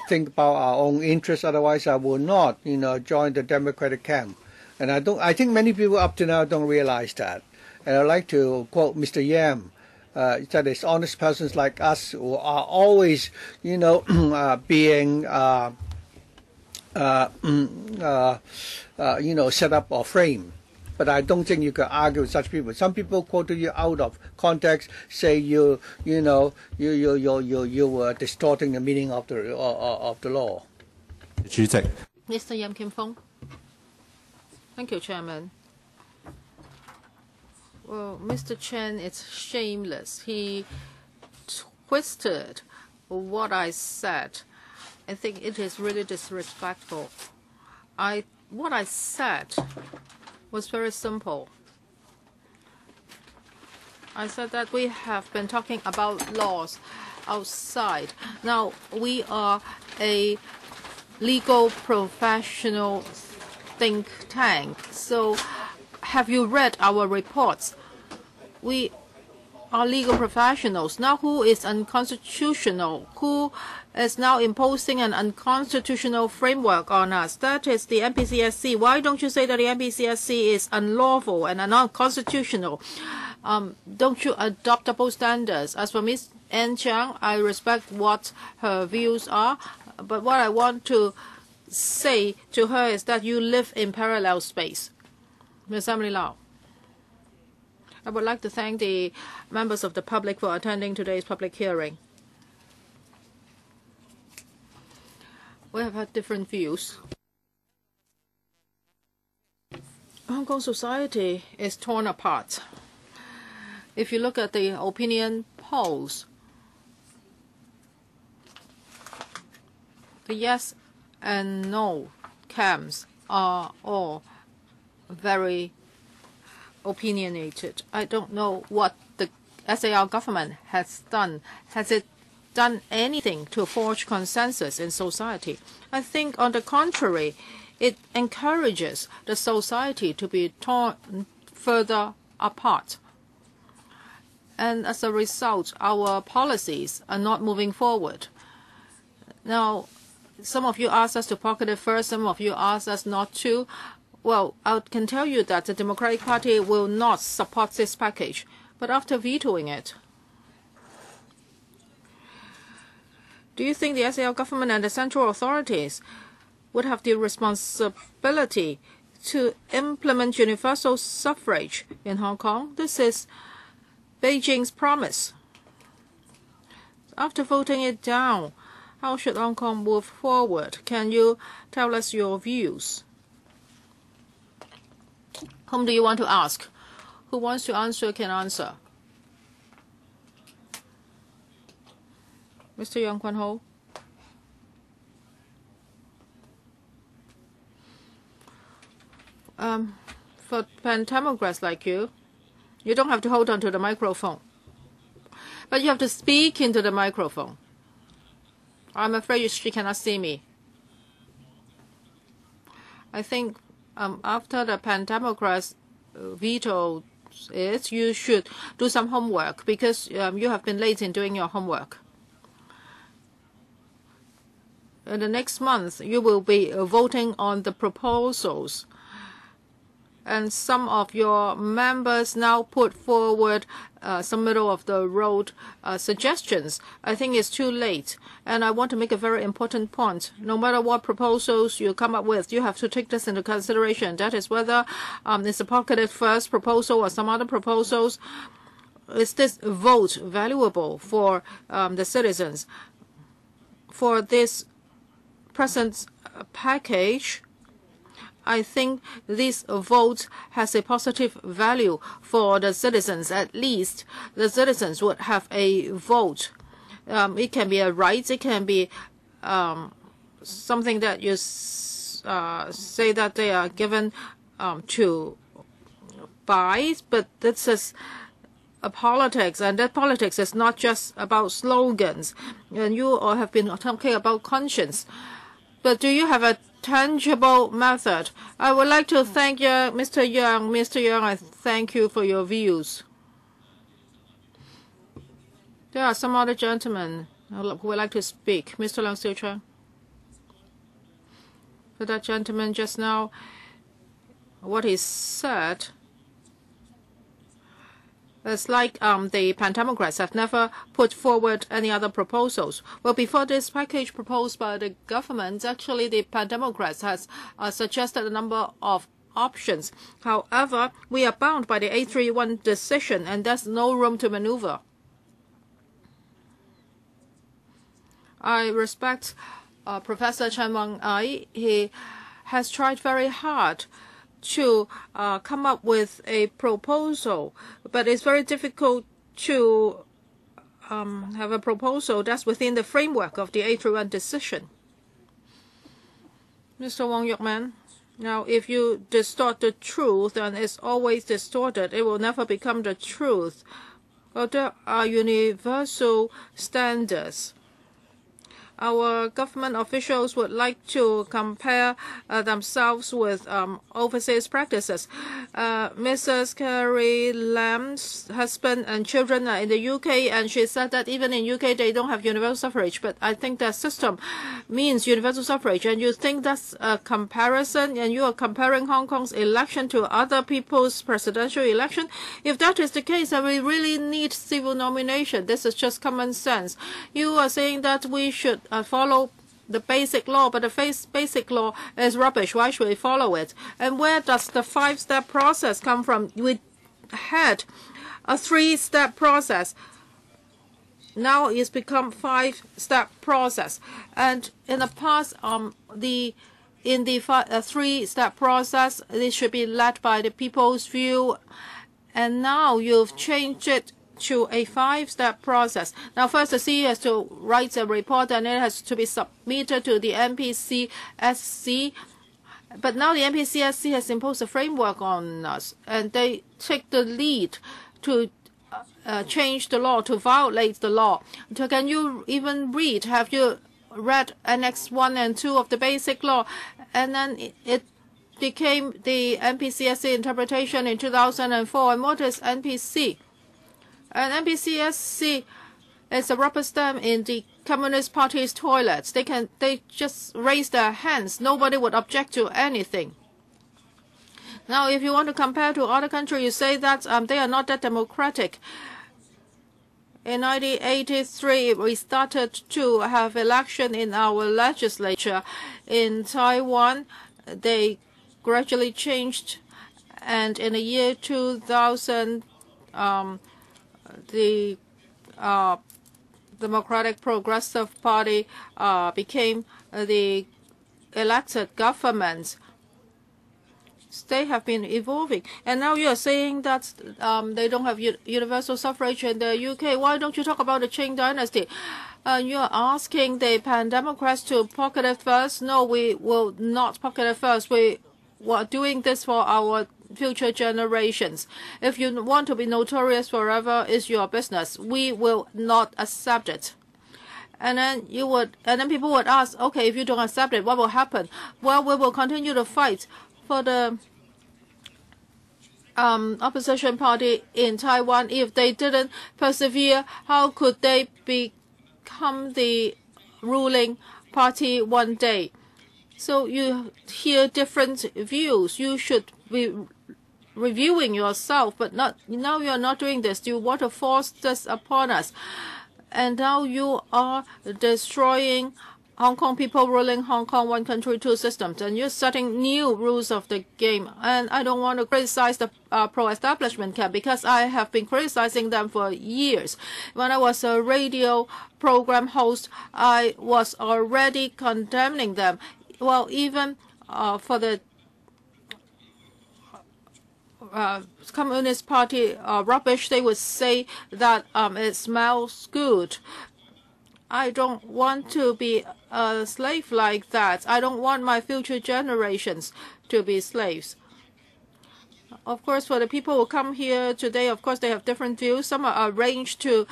think about our own interests. Otherwise, I will not, join the Democratic camp. And I think many people up to now don't realize that. And I'd like to quote Mr. Yam. That is, honest persons like us who are always, being set up or framed. But I don't think you can argue with such people. Some people quoted you out of context, say you were distorting the meaning of the law. Mr. Yam Kim Fong. Thank you, Chairman. Well, Mr. Chen is shameless. He twisted what I said. I think it is really disrespectful. What I said was very simple. I said that we have been talking about laws outside. Now, we are a legal professional think tank. So, have you read our reports? We are legal professionals. Now, who is unconstitutional? Who is now imposing an unconstitutional framework on us? That is the MPCSC. Why don't you say that the MPCSC is unlawful and unconstitutional? Don't you adopt double standards? As for Ms. Anne Chiang, I respect what her views are, but what I want to say to her is that you live in parallel space. Ms. Emily Lau. I would like to thank the members of the public for attending today's public hearing. We have had different views. Hong Kong society is torn apart. If you look at the opinion polls, the yes and no camps are all very opinionated. I don't know what the SAR government has done. Has it done anything to forge consensus in society? I think, on the contrary, it encourages the society to be torn further apart. And as a result, our policies are not moving forward. Now, some of you asked us to pocket it first, some of you asked us not to. Well, I can tell you that the Democratic Party will not support this package. But after vetoing it, do you think the SAR government and the central authorities would have the responsibility to implement universal suffrage in Hong Kong. This is Beijing's promise. After voting it down, how should Hong Kong move forward? Can you tell us your views? Whom do you want to ask? Who wants to answer can answer. Mr. Yang Kwan-ho. For Pan-Democrats like you, you don't have to hold on to the microphone, but you have to speak into the microphone. I'm afraid she cannot see me. I think after the Pan-Democrats vetoed it, you should do some homework because you have been late in doing your homework. In the next month, you will be voting on the proposals. And some of your members now put forward some middle-of-the-road suggestions. I think it's too late. And I want to make a very important point. No matter what proposals you come up with, you have to take this into consideration. That is whether it's a pocketed first proposal or some other proposals. Is this vote valuable for the citizens? For this present package, I think this vote has a positive value for the citizens. At least the citizens would have a vote. It can be a right. It can be something that you say that they are given to buy. But this is a politics, and that politics is not just about slogans. And you all have been talking about conscience. But do you have a tangible method? I would like to thank you, Mr. Yang. Mr. Yang, I thank you for your views. There are some other gentlemen who would like to speak. Mr. Leung Siu-Chung. For that gentleman just now, what he said, it's like the Pan-Democrats have never put forward any other proposals. Well, before this package proposed by the government, actually the Pan-Democrats has suggested a number of options. However, we are bound by the 831 decision, and there's no room to maneuver. I respect Professor Chen Wang-ai. He has tried very hard to come up with a proposal, but it's very difficult to have a proposal that's within the framework of the 831 decision. Mr. Wong Yok-man, now if you distort the truth, and it's always distorted, it will never become the truth. Well, there are universal standards. Our government officials would like to compare themselves with overseas practices. Mrs. Carrie Lam's husband and children are in the UK, and she said that even in UK they don't have universal suffrage. But I think that system means universal suffrage, and you think that's a comparison, and you are comparing Hong Kong's election to other people's presidential election. If that is the case, then we really need civil nomination. This is just common sense. You are saying that we should follow the basic law, but the basic law is rubbish. Why should we follow it? And where does the 5-step process come from? We had a 3-step process. Now it's become 5-step process. And in the past, in the 3-step process, this should be led by the people's view. And now you've changed it to a 5-step process. Now, first the CEO has to write a report, and it has to be submitted to the NPCSC. But now the NPCSC has imposed a framework on us, and they take the lead to change the law, to violate the law. So can you even read? Have you read Annex 1 and 2 of the Basic Law? And then it became the NPCSC interpretation in 2004. And what is NPC? And NPCSC is a rubber stamp in the Communist Party's toilets. They just raise their hands. Nobody would object to anything. Now, if you want to compare to other countries, you say that they are not that democratic. In 1983, we started to have election in our legislature. In Taiwan, they gradually changed, and in the year 2000, the Democratic Progressive Party became the elected government. They have been evolving. And now you are saying that they don't have universal suffrage in the UK. Why don't you talk about the Qing dynasty? You are asking the pan-democrats to pocket it first. No, we will not pocket it first. We are doing this for our future generations. If you want to be notorious forever, it's your business. We will not accept it. And then people would ask, okay, if you don't accept it, what will happen? Well, we will continue to fight. For the opposition party in Taiwan, if they didn't persevere, how could they become the ruling party one day? So you hear different views. You should be reviewing yourself, but now you are not doing this. You want to force this upon us. And now you are destroying Hong Kong people, ruling Hong Kong, one country, two systems, and you're setting new rules of the game. And I don't want to criticize the pro-establishment camp, because I have been criticizing them for years. When I was a radio program host, I was already condemning them. Well, even for the Communist Party rubbish, they would say that it smells good. I don't want to be a slave like that. I don't want my future generations to be slaves. Of course, for the people who come here today, of course, they have different views. Some are arranged to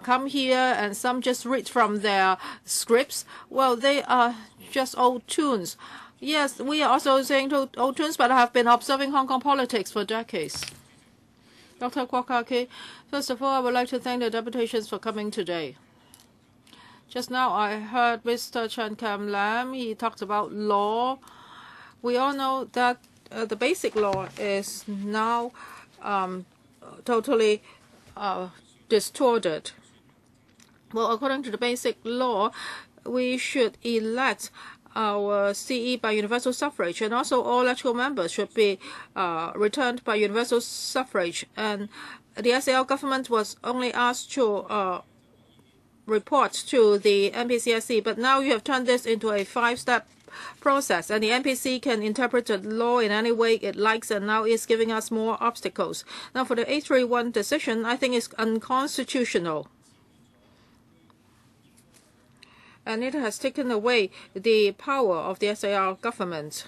come here, and some just read from their scripts. Well, they are just old tunes. Yes, we are also saying old tunes, but I have been observing Hong Kong politics for decades. Dr. Kwok Ka-ki, first of all, I would like to thank the deputations for coming today. Just now, I heard Mr. Chen Kam-lam. He talked about law. We all know that the basic law is now totally distorted. Well, according to the basic law, we should elect our CE by universal suffrage, and also all electoral members should be returned by universal suffrage. And the SAR government was only asked to report to the NPCSC, but now you have turned this into a 5-step process, and the NPC can interpret the law in any way it likes, and now it's giving us more obstacles. Now, for the 831 decision, I think it's unconstitutional, and it has taken away the power of the SAR government.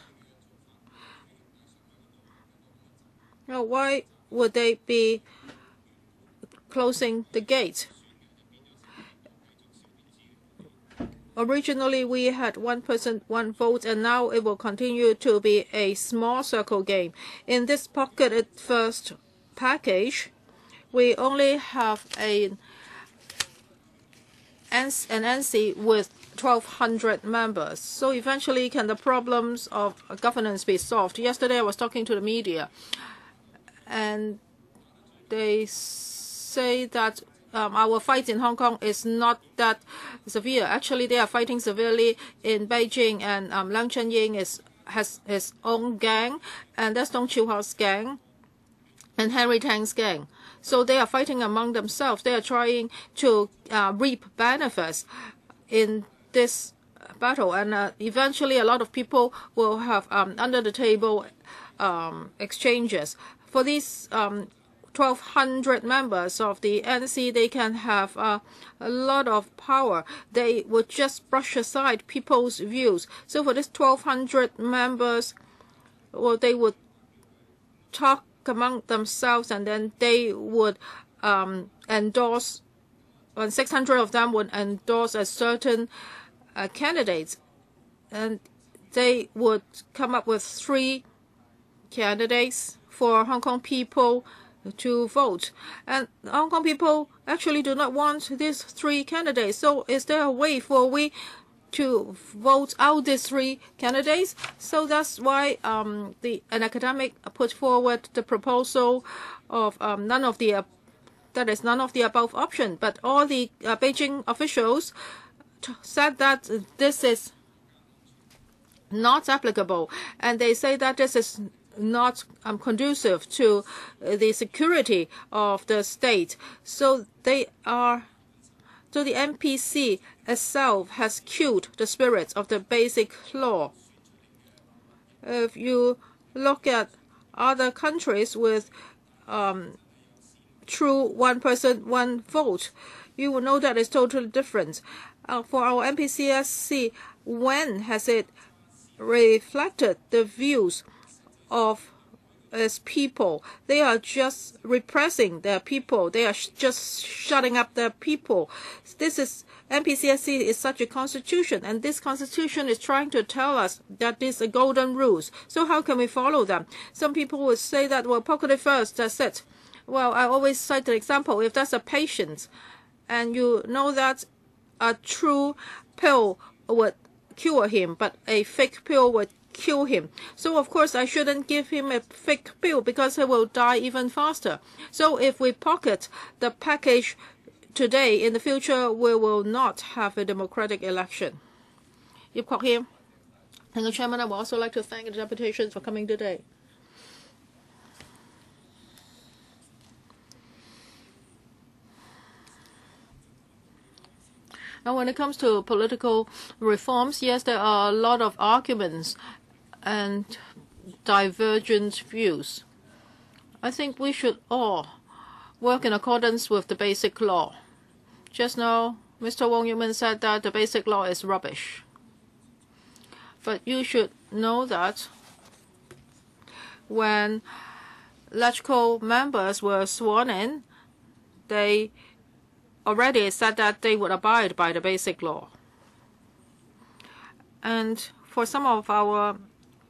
Now, why would they be closing the gate? Originally, we had 1 person, 1 vote, and now it will continue to be a small circle game. In this pocketed first package, we only have an NC with 1,200 members. So eventually, can the problems of governance be solved? Yesterday, I was talking to the media, and they say that our fight in Hong Kong is not that severe. Actually, they are fighting severely in Beijing, and Leung Chun-ying has his own gang, and that's Dong Chiu-hao's gang, and Henry Tang's gang. So they are fighting among themselves. They are trying to reap benefits in this battle, and eventually a lot of people will have under the table exchanges. For these 1,200 members of the NC, they can have a lot of power. They would just brush aside people's views. So for this 1,200 members, well, they would talk among themselves, and then they would endorse, and 600 of them would endorse a certain candidate, and they would come up with 3 candidates for Hong Kong people to vote. And Hong Kong people actually do not want these 3 candidates. So is there a way for we to vote out these 3 candidates? So that's why an academic put forward the proposal of none of the that is none of the above option. But all the Beijing officials said that this is not applicable, and they say that this is not conducive to the security of the state. So the NPC itself has killed the spirit of the basic law. If you look at other countries with true one person, one vote, you will know that it's totally different. For our NPCSC, when has it reflected the views of its people? They are just repressing their people. They are just shutting up their people. NPCSC is such a constitution, and this constitution is trying to tell us that these are golden rules. So how can we follow them? Some people would say that, well, pocket it first, that's it. Well, I always cite the example, if that's a patient, and you know that a true pill would cure him, but a fake pill would kill him. So of course I shouldn't give him a fake pill because he will die even faster. So if we pocket the package today, in the future we will not have a democratic election. Yip Kok Him. And the Chairman, I would also like to thank the deputations for coming today. Now, when it comes to political reforms, yes, there are a lot of arguments and divergent views. I think we should all work in accordance with the basic law. Just now, Mr. Wong Yuman said that the basic law is rubbish. But you should know that when LegCo members were sworn in, they already said that they would abide by the basic law. And for some of our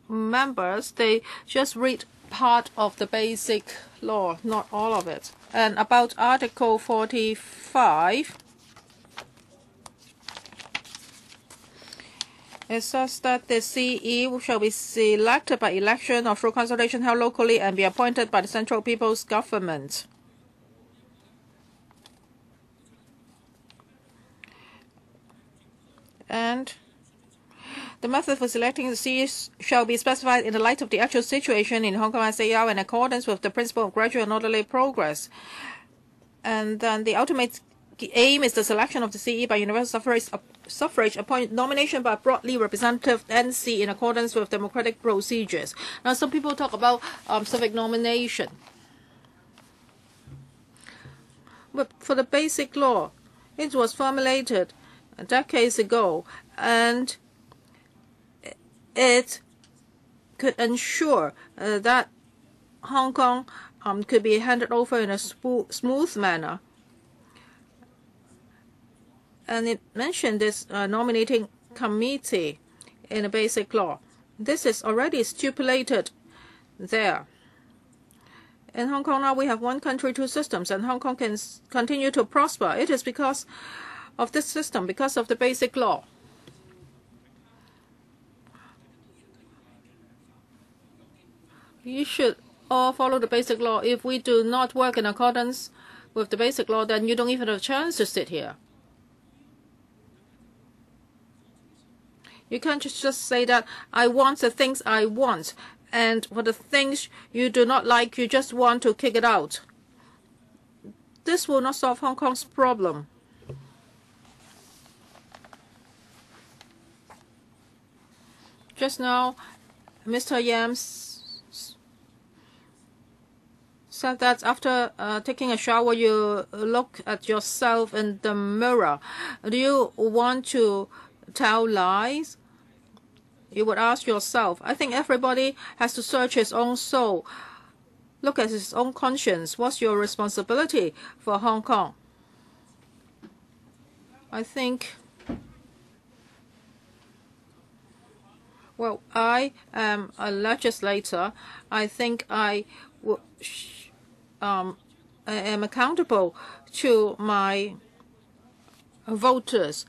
members, they just read part of the basic law, not all of it. And about Article 45, it says that the CE shall be selected by election or through consultation held locally and be appointed by the Central People's Government. And the method for selecting the CE shall be specified in the light of the actual situation in Hong Kong SAR in accordance with the principle of gradual and orderly progress. And then the ultimate aim is the selection of the CE by universal suffrage upon nomination by a broadly representative NC in accordance with democratic procedures. Now, some people talk about civic nomination. But for the basic law, it was formulated decades ago, and it could ensure that Hong Kong could be handed over in a smooth manner. And it mentioned this nominating committee in the basic law. This is already stipulated there. In Hong Kong now we have one country, two systems, and Hong Kong can continue to prosper. It is because of this system, because of the basic law. You should all follow the basic law. If we do not work in accordance with the basic law, then you don't even have a chance to sit here. You can't just say that I want the things I want, and for the things you do not like, you just want to kick it out. This will not solve Hong Kong's problem. Just now, Mr. Yam said that after taking a shower, you look at yourself in the mirror. Do you want to tell lies? You would ask yourself. I think everybody has to search his own soul, look at his own conscience. What's your responsibility for Hong Kong? I think, well, I am a legislator. I think I am accountable to my voters,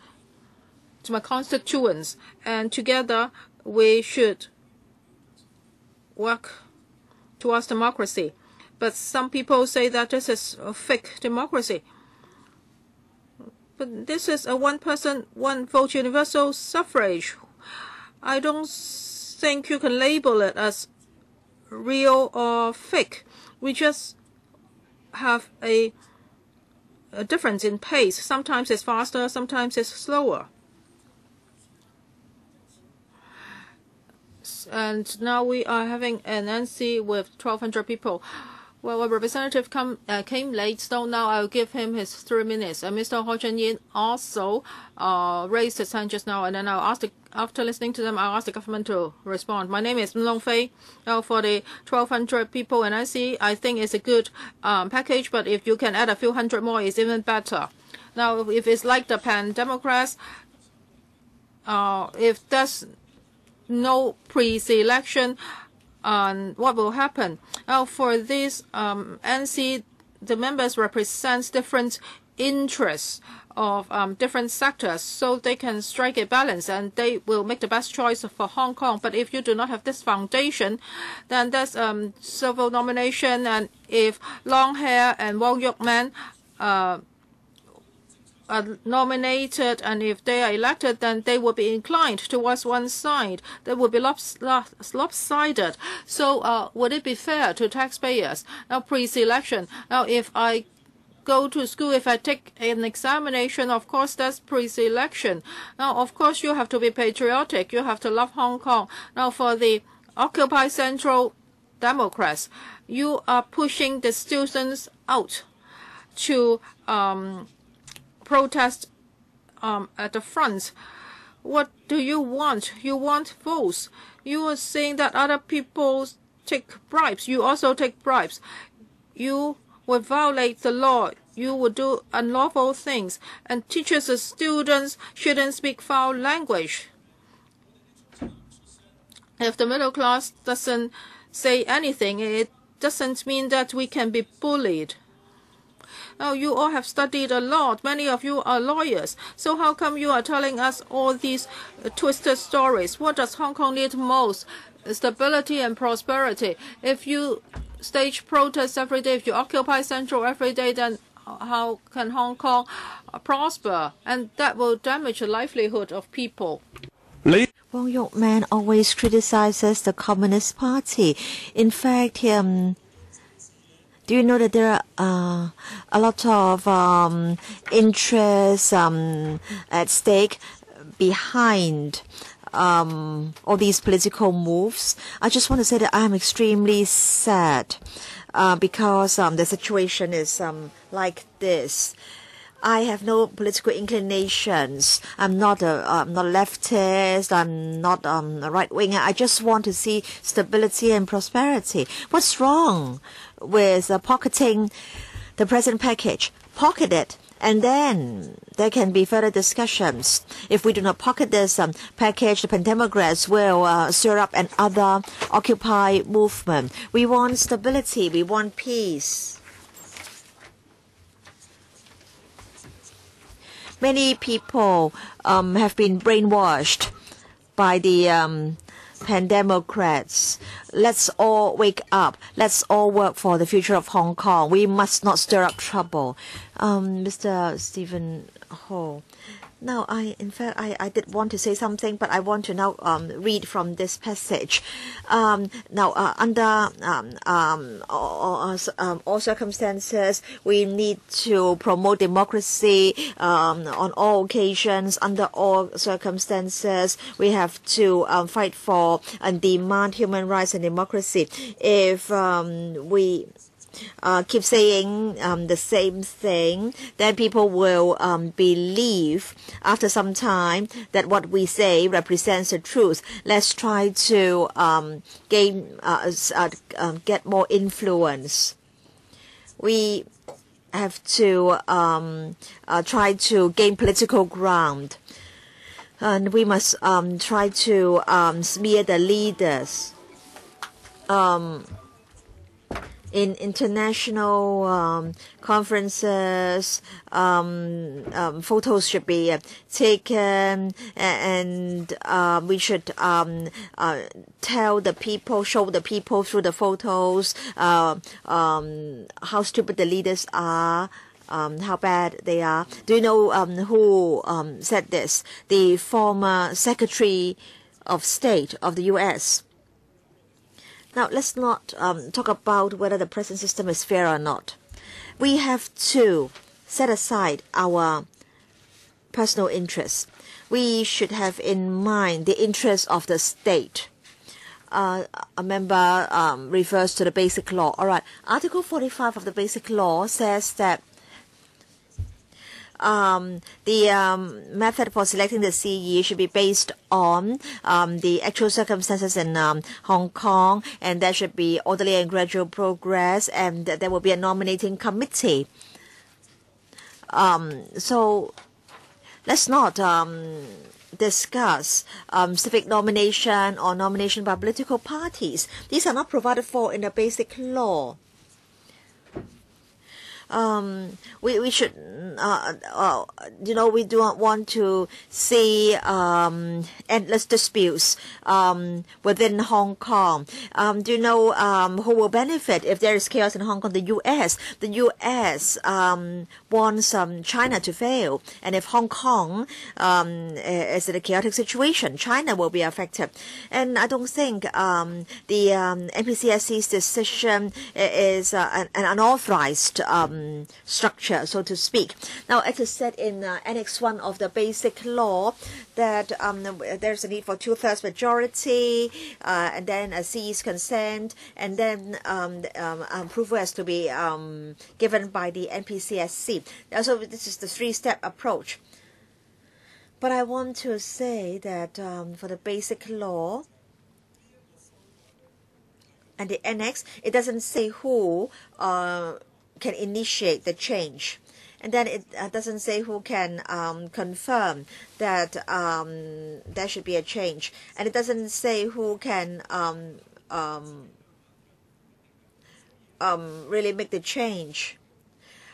to my constituents, and together we should work towards democracy. But some people say that this is a fake democracy. But this is a one-person, one-vote universal suffrage. I don't think you can label it as real or fake. We just have a difference in pace. Sometimes it's faster, sometimes it's slower. And now we are having an NC with 1,200 people. Well, a representative came late, so now I'll give him his 3 minutes. And Mr. Ho Chun-yin also raised his hand just now, and then after listening to them, I'll ask the government to respond. My name is Long Fei. Now, for the 1,200 people, and I think it's a good package, but if you can add a few hundred more, it's even better. Now, if it's like the Pan-Democrats, if there's no pre-selection, what will happen? Now, for this NC, the members represent different interests of different sectors, so they can strike a balance and they will make the best choice for Hong Kong. But if you do not have this foundation, then there's civil nomination, and if Long Hair and Wong Yok Man are nominated, and if they are elected, then they will be inclined towards one side. They will be lopsided. So would it be fair to taxpayers? Now, pre-selection. Now, if I go to school, if I take an examination, of course, that's pre-selection. Now, of course, you have to be patriotic. You have to love Hong Kong. Now, for the Occupy Central Democrats, you are pushing the students out to protest at the front. What do you want? You want votes. You are saying that other people take bribes. You also take bribes. You will violate the law. You will do unlawful things. And teachers and students shouldn't speak foul language. If the middle class doesn't say anything, it doesn't mean that we can be bullied. Now, you all have studied a lot. Many of you are lawyers. So how come you are telling us all these twisted stories? What does Hong Kong need most? Stability and prosperity. If you stage protests every day, if you occupy Central every day, then how can Hong Kong prosper? And that will damage the livelihood of people. Wong Yok Man always criticizes the Communist Party. In fact, do you know that there are a lot of interests at stake behind all these political moves? I just want to say that I'm extremely sad because the situation is like this. I have no political inclinations. I'm not a leftist. I'm not a right winger. I just want to see stability and prosperity. What's wrong with pocketing the present package? Pocket it, and then there can be further discussions. If we do not pocket this package, the Pan-Democrats will stir up another Occupy movement. We want stability. We want peace. Many people have been brainwashed by the Pan-Democrats. Let's all wake up. Let's all work for the future of Hong Kong. We must not stir up trouble. Mr. Stephen Ho. Now, in fact, I did want to say something, but I want to now read from this passage. Now, under all circumstances, we need to promote democracy on all occasions. Under all circumstances, we have to fight for and demand human rights and democracy. If we keep saying the same thing, then people will believe after some time that what we say represents the truth. Let's try to get more influence. We have to try to gain political ground, and we must try to smear the leaders. in international conferences, photos should be taken, and we should tell the people, show the people through the photos how stupid the leaders are, how bad they are. Do you know who said this? The former Secretary of State of the U.S. Now, let's not talk about whether the present system is fair or not. We have to set aside our personal interests. We should have in mind the interests of the state. A member refers to the Basic Law. All right, Article 45 of the Basic Law says that the method for selecting the CE should be based on the actual circumstances in Hong Kong, and there should be orderly and gradual progress, and there will be a nominating committee. So let's not discuss civic nomination or nomination by political parties. These are not provided for in the Basic Law. We should, we do not want to see endless disputes within Hong Kong. Do you know who will benefit if there is chaos in Hong Kong? The U.S. The U.S. wants China to fail, and if Hong Kong is in a chaotic situation, China will be affected. And I don't think the NPCSC's decision is an unauthorized structure, so to speak. Now, it is said in Annex 1 of the Basic Law that there's a need for 2/3 majority, and then a CE's consent, and then approval has to be given by the NPCSC. So this is the three-step approach. But I want to say that for the Basic Law and the Annex, it doesn't say who can initiate the change, and then it doesn't say who can confirm that there should be a change, and it doesn't say who can really make the change.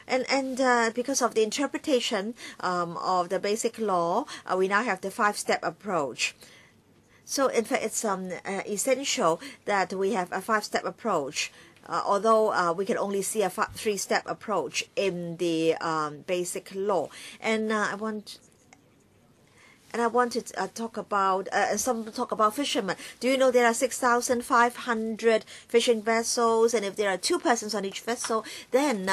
And because of the interpretation of the Basic Law, we now have the 5-step approach. So in fact, it's essential that we have a 5-step approach. Although we can only see a 3-step approach in the Basic Law, and I want to talk about some talk about fishermen. Do you know there are 6,500 fishing vessels, and if there are 2 persons on each vessel, then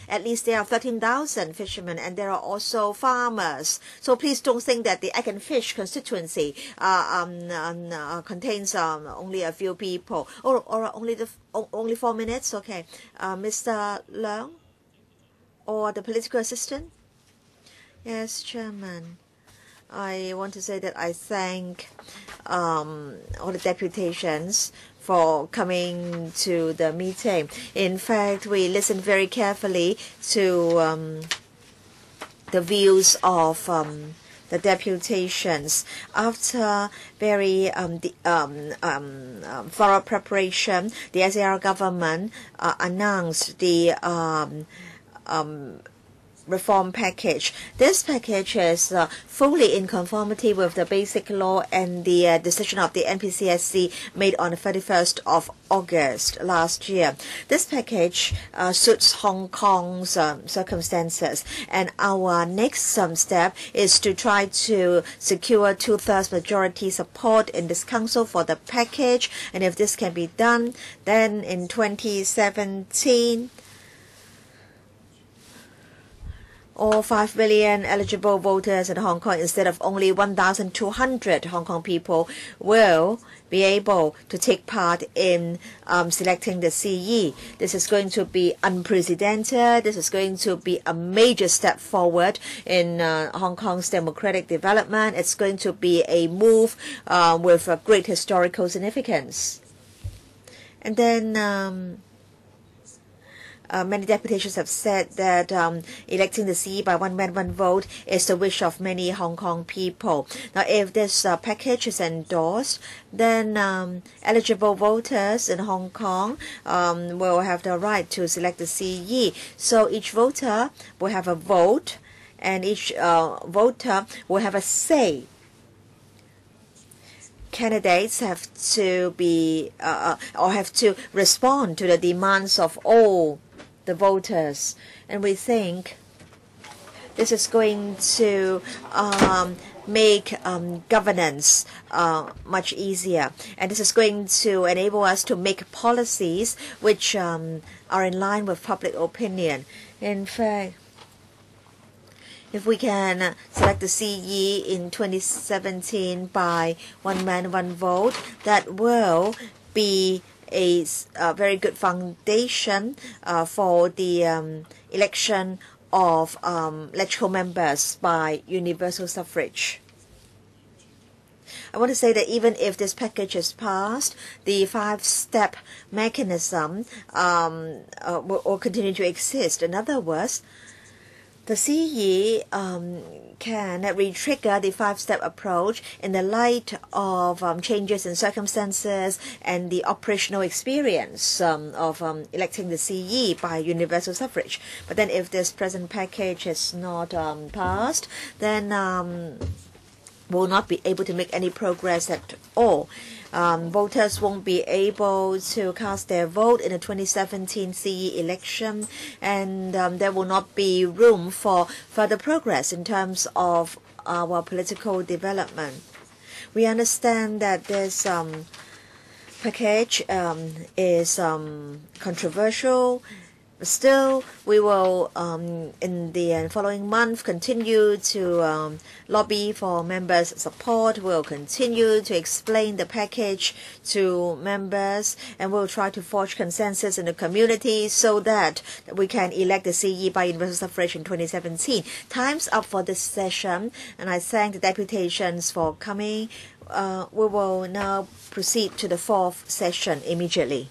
at least there are 13,000 fishermen, and there are also farmers. So please don't think that the Egg and Fish constituency contains only a few people, or only 4 minutes. Okay, Mr. Leung, or the political assistant. Yes, Chairman. I want to say that I thank all the deputations for coming to the meeting. In fact, we listened very carefully to the views of the deputations. After very thorough preparation, the SAR government announced the reform package. This package is fully in conformity with the Basic Law and the decision of the NPCSC made on the 31st of August last year. This package suits Hong Kong's circumstances, and our next step is to try to secure 2/3 majority support in this council for the package, and if this can be done, then in 2017 all 5 million eligible voters in Hong Kong, instead of only 1,200 Hong Kong people, will be able to take part in selecting the CE. This is going to be unprecedented. This is going to be a major step forward in Hong Kong's democratic development. It's going to be a move with a great historical significance. And then many deputations have said that electing the CE by one man, one vote is the wish of many Hong Kong people. Now, if this package is endorsed, then eligible voters in Hong Kong will have the right to select the CE. So each voter will have a vote, and each voter will have a say. Candidates have to be or have to respond to the demands of all the voters, and we think this is going to make governance much easier, and this is going to enable us to make policies which are in line with public opinion. In fact, if we can select the CE in 2017 by one man, one vote, that will be a very good foundation for the election of electoral members by universal suffrage. I want to say that even if this package is passed, the 5-step mechanism will continue to exist. In other words, the CE can re-trigger the 5-step approach in the light of changes in circumstances and the operational experience of electing the CE by universal suffrage. But then if this present package is not passed, then we'll not be able to make any progress at all. Voters won't be able to cast their vote in the 2017 CE election, and there will not be room for further progress in terms of our political development. We understand that this package is controversial. Still, we will, in the following month, continue to lobby for members' support. We'll continue to explain the package to members, and we'll try to forge consensus in the community so that we can elect the CE by universal suffrage in 2017. Time's up for this session, and I thank the deputations for coming. We will now proceed to the 4th session immediately.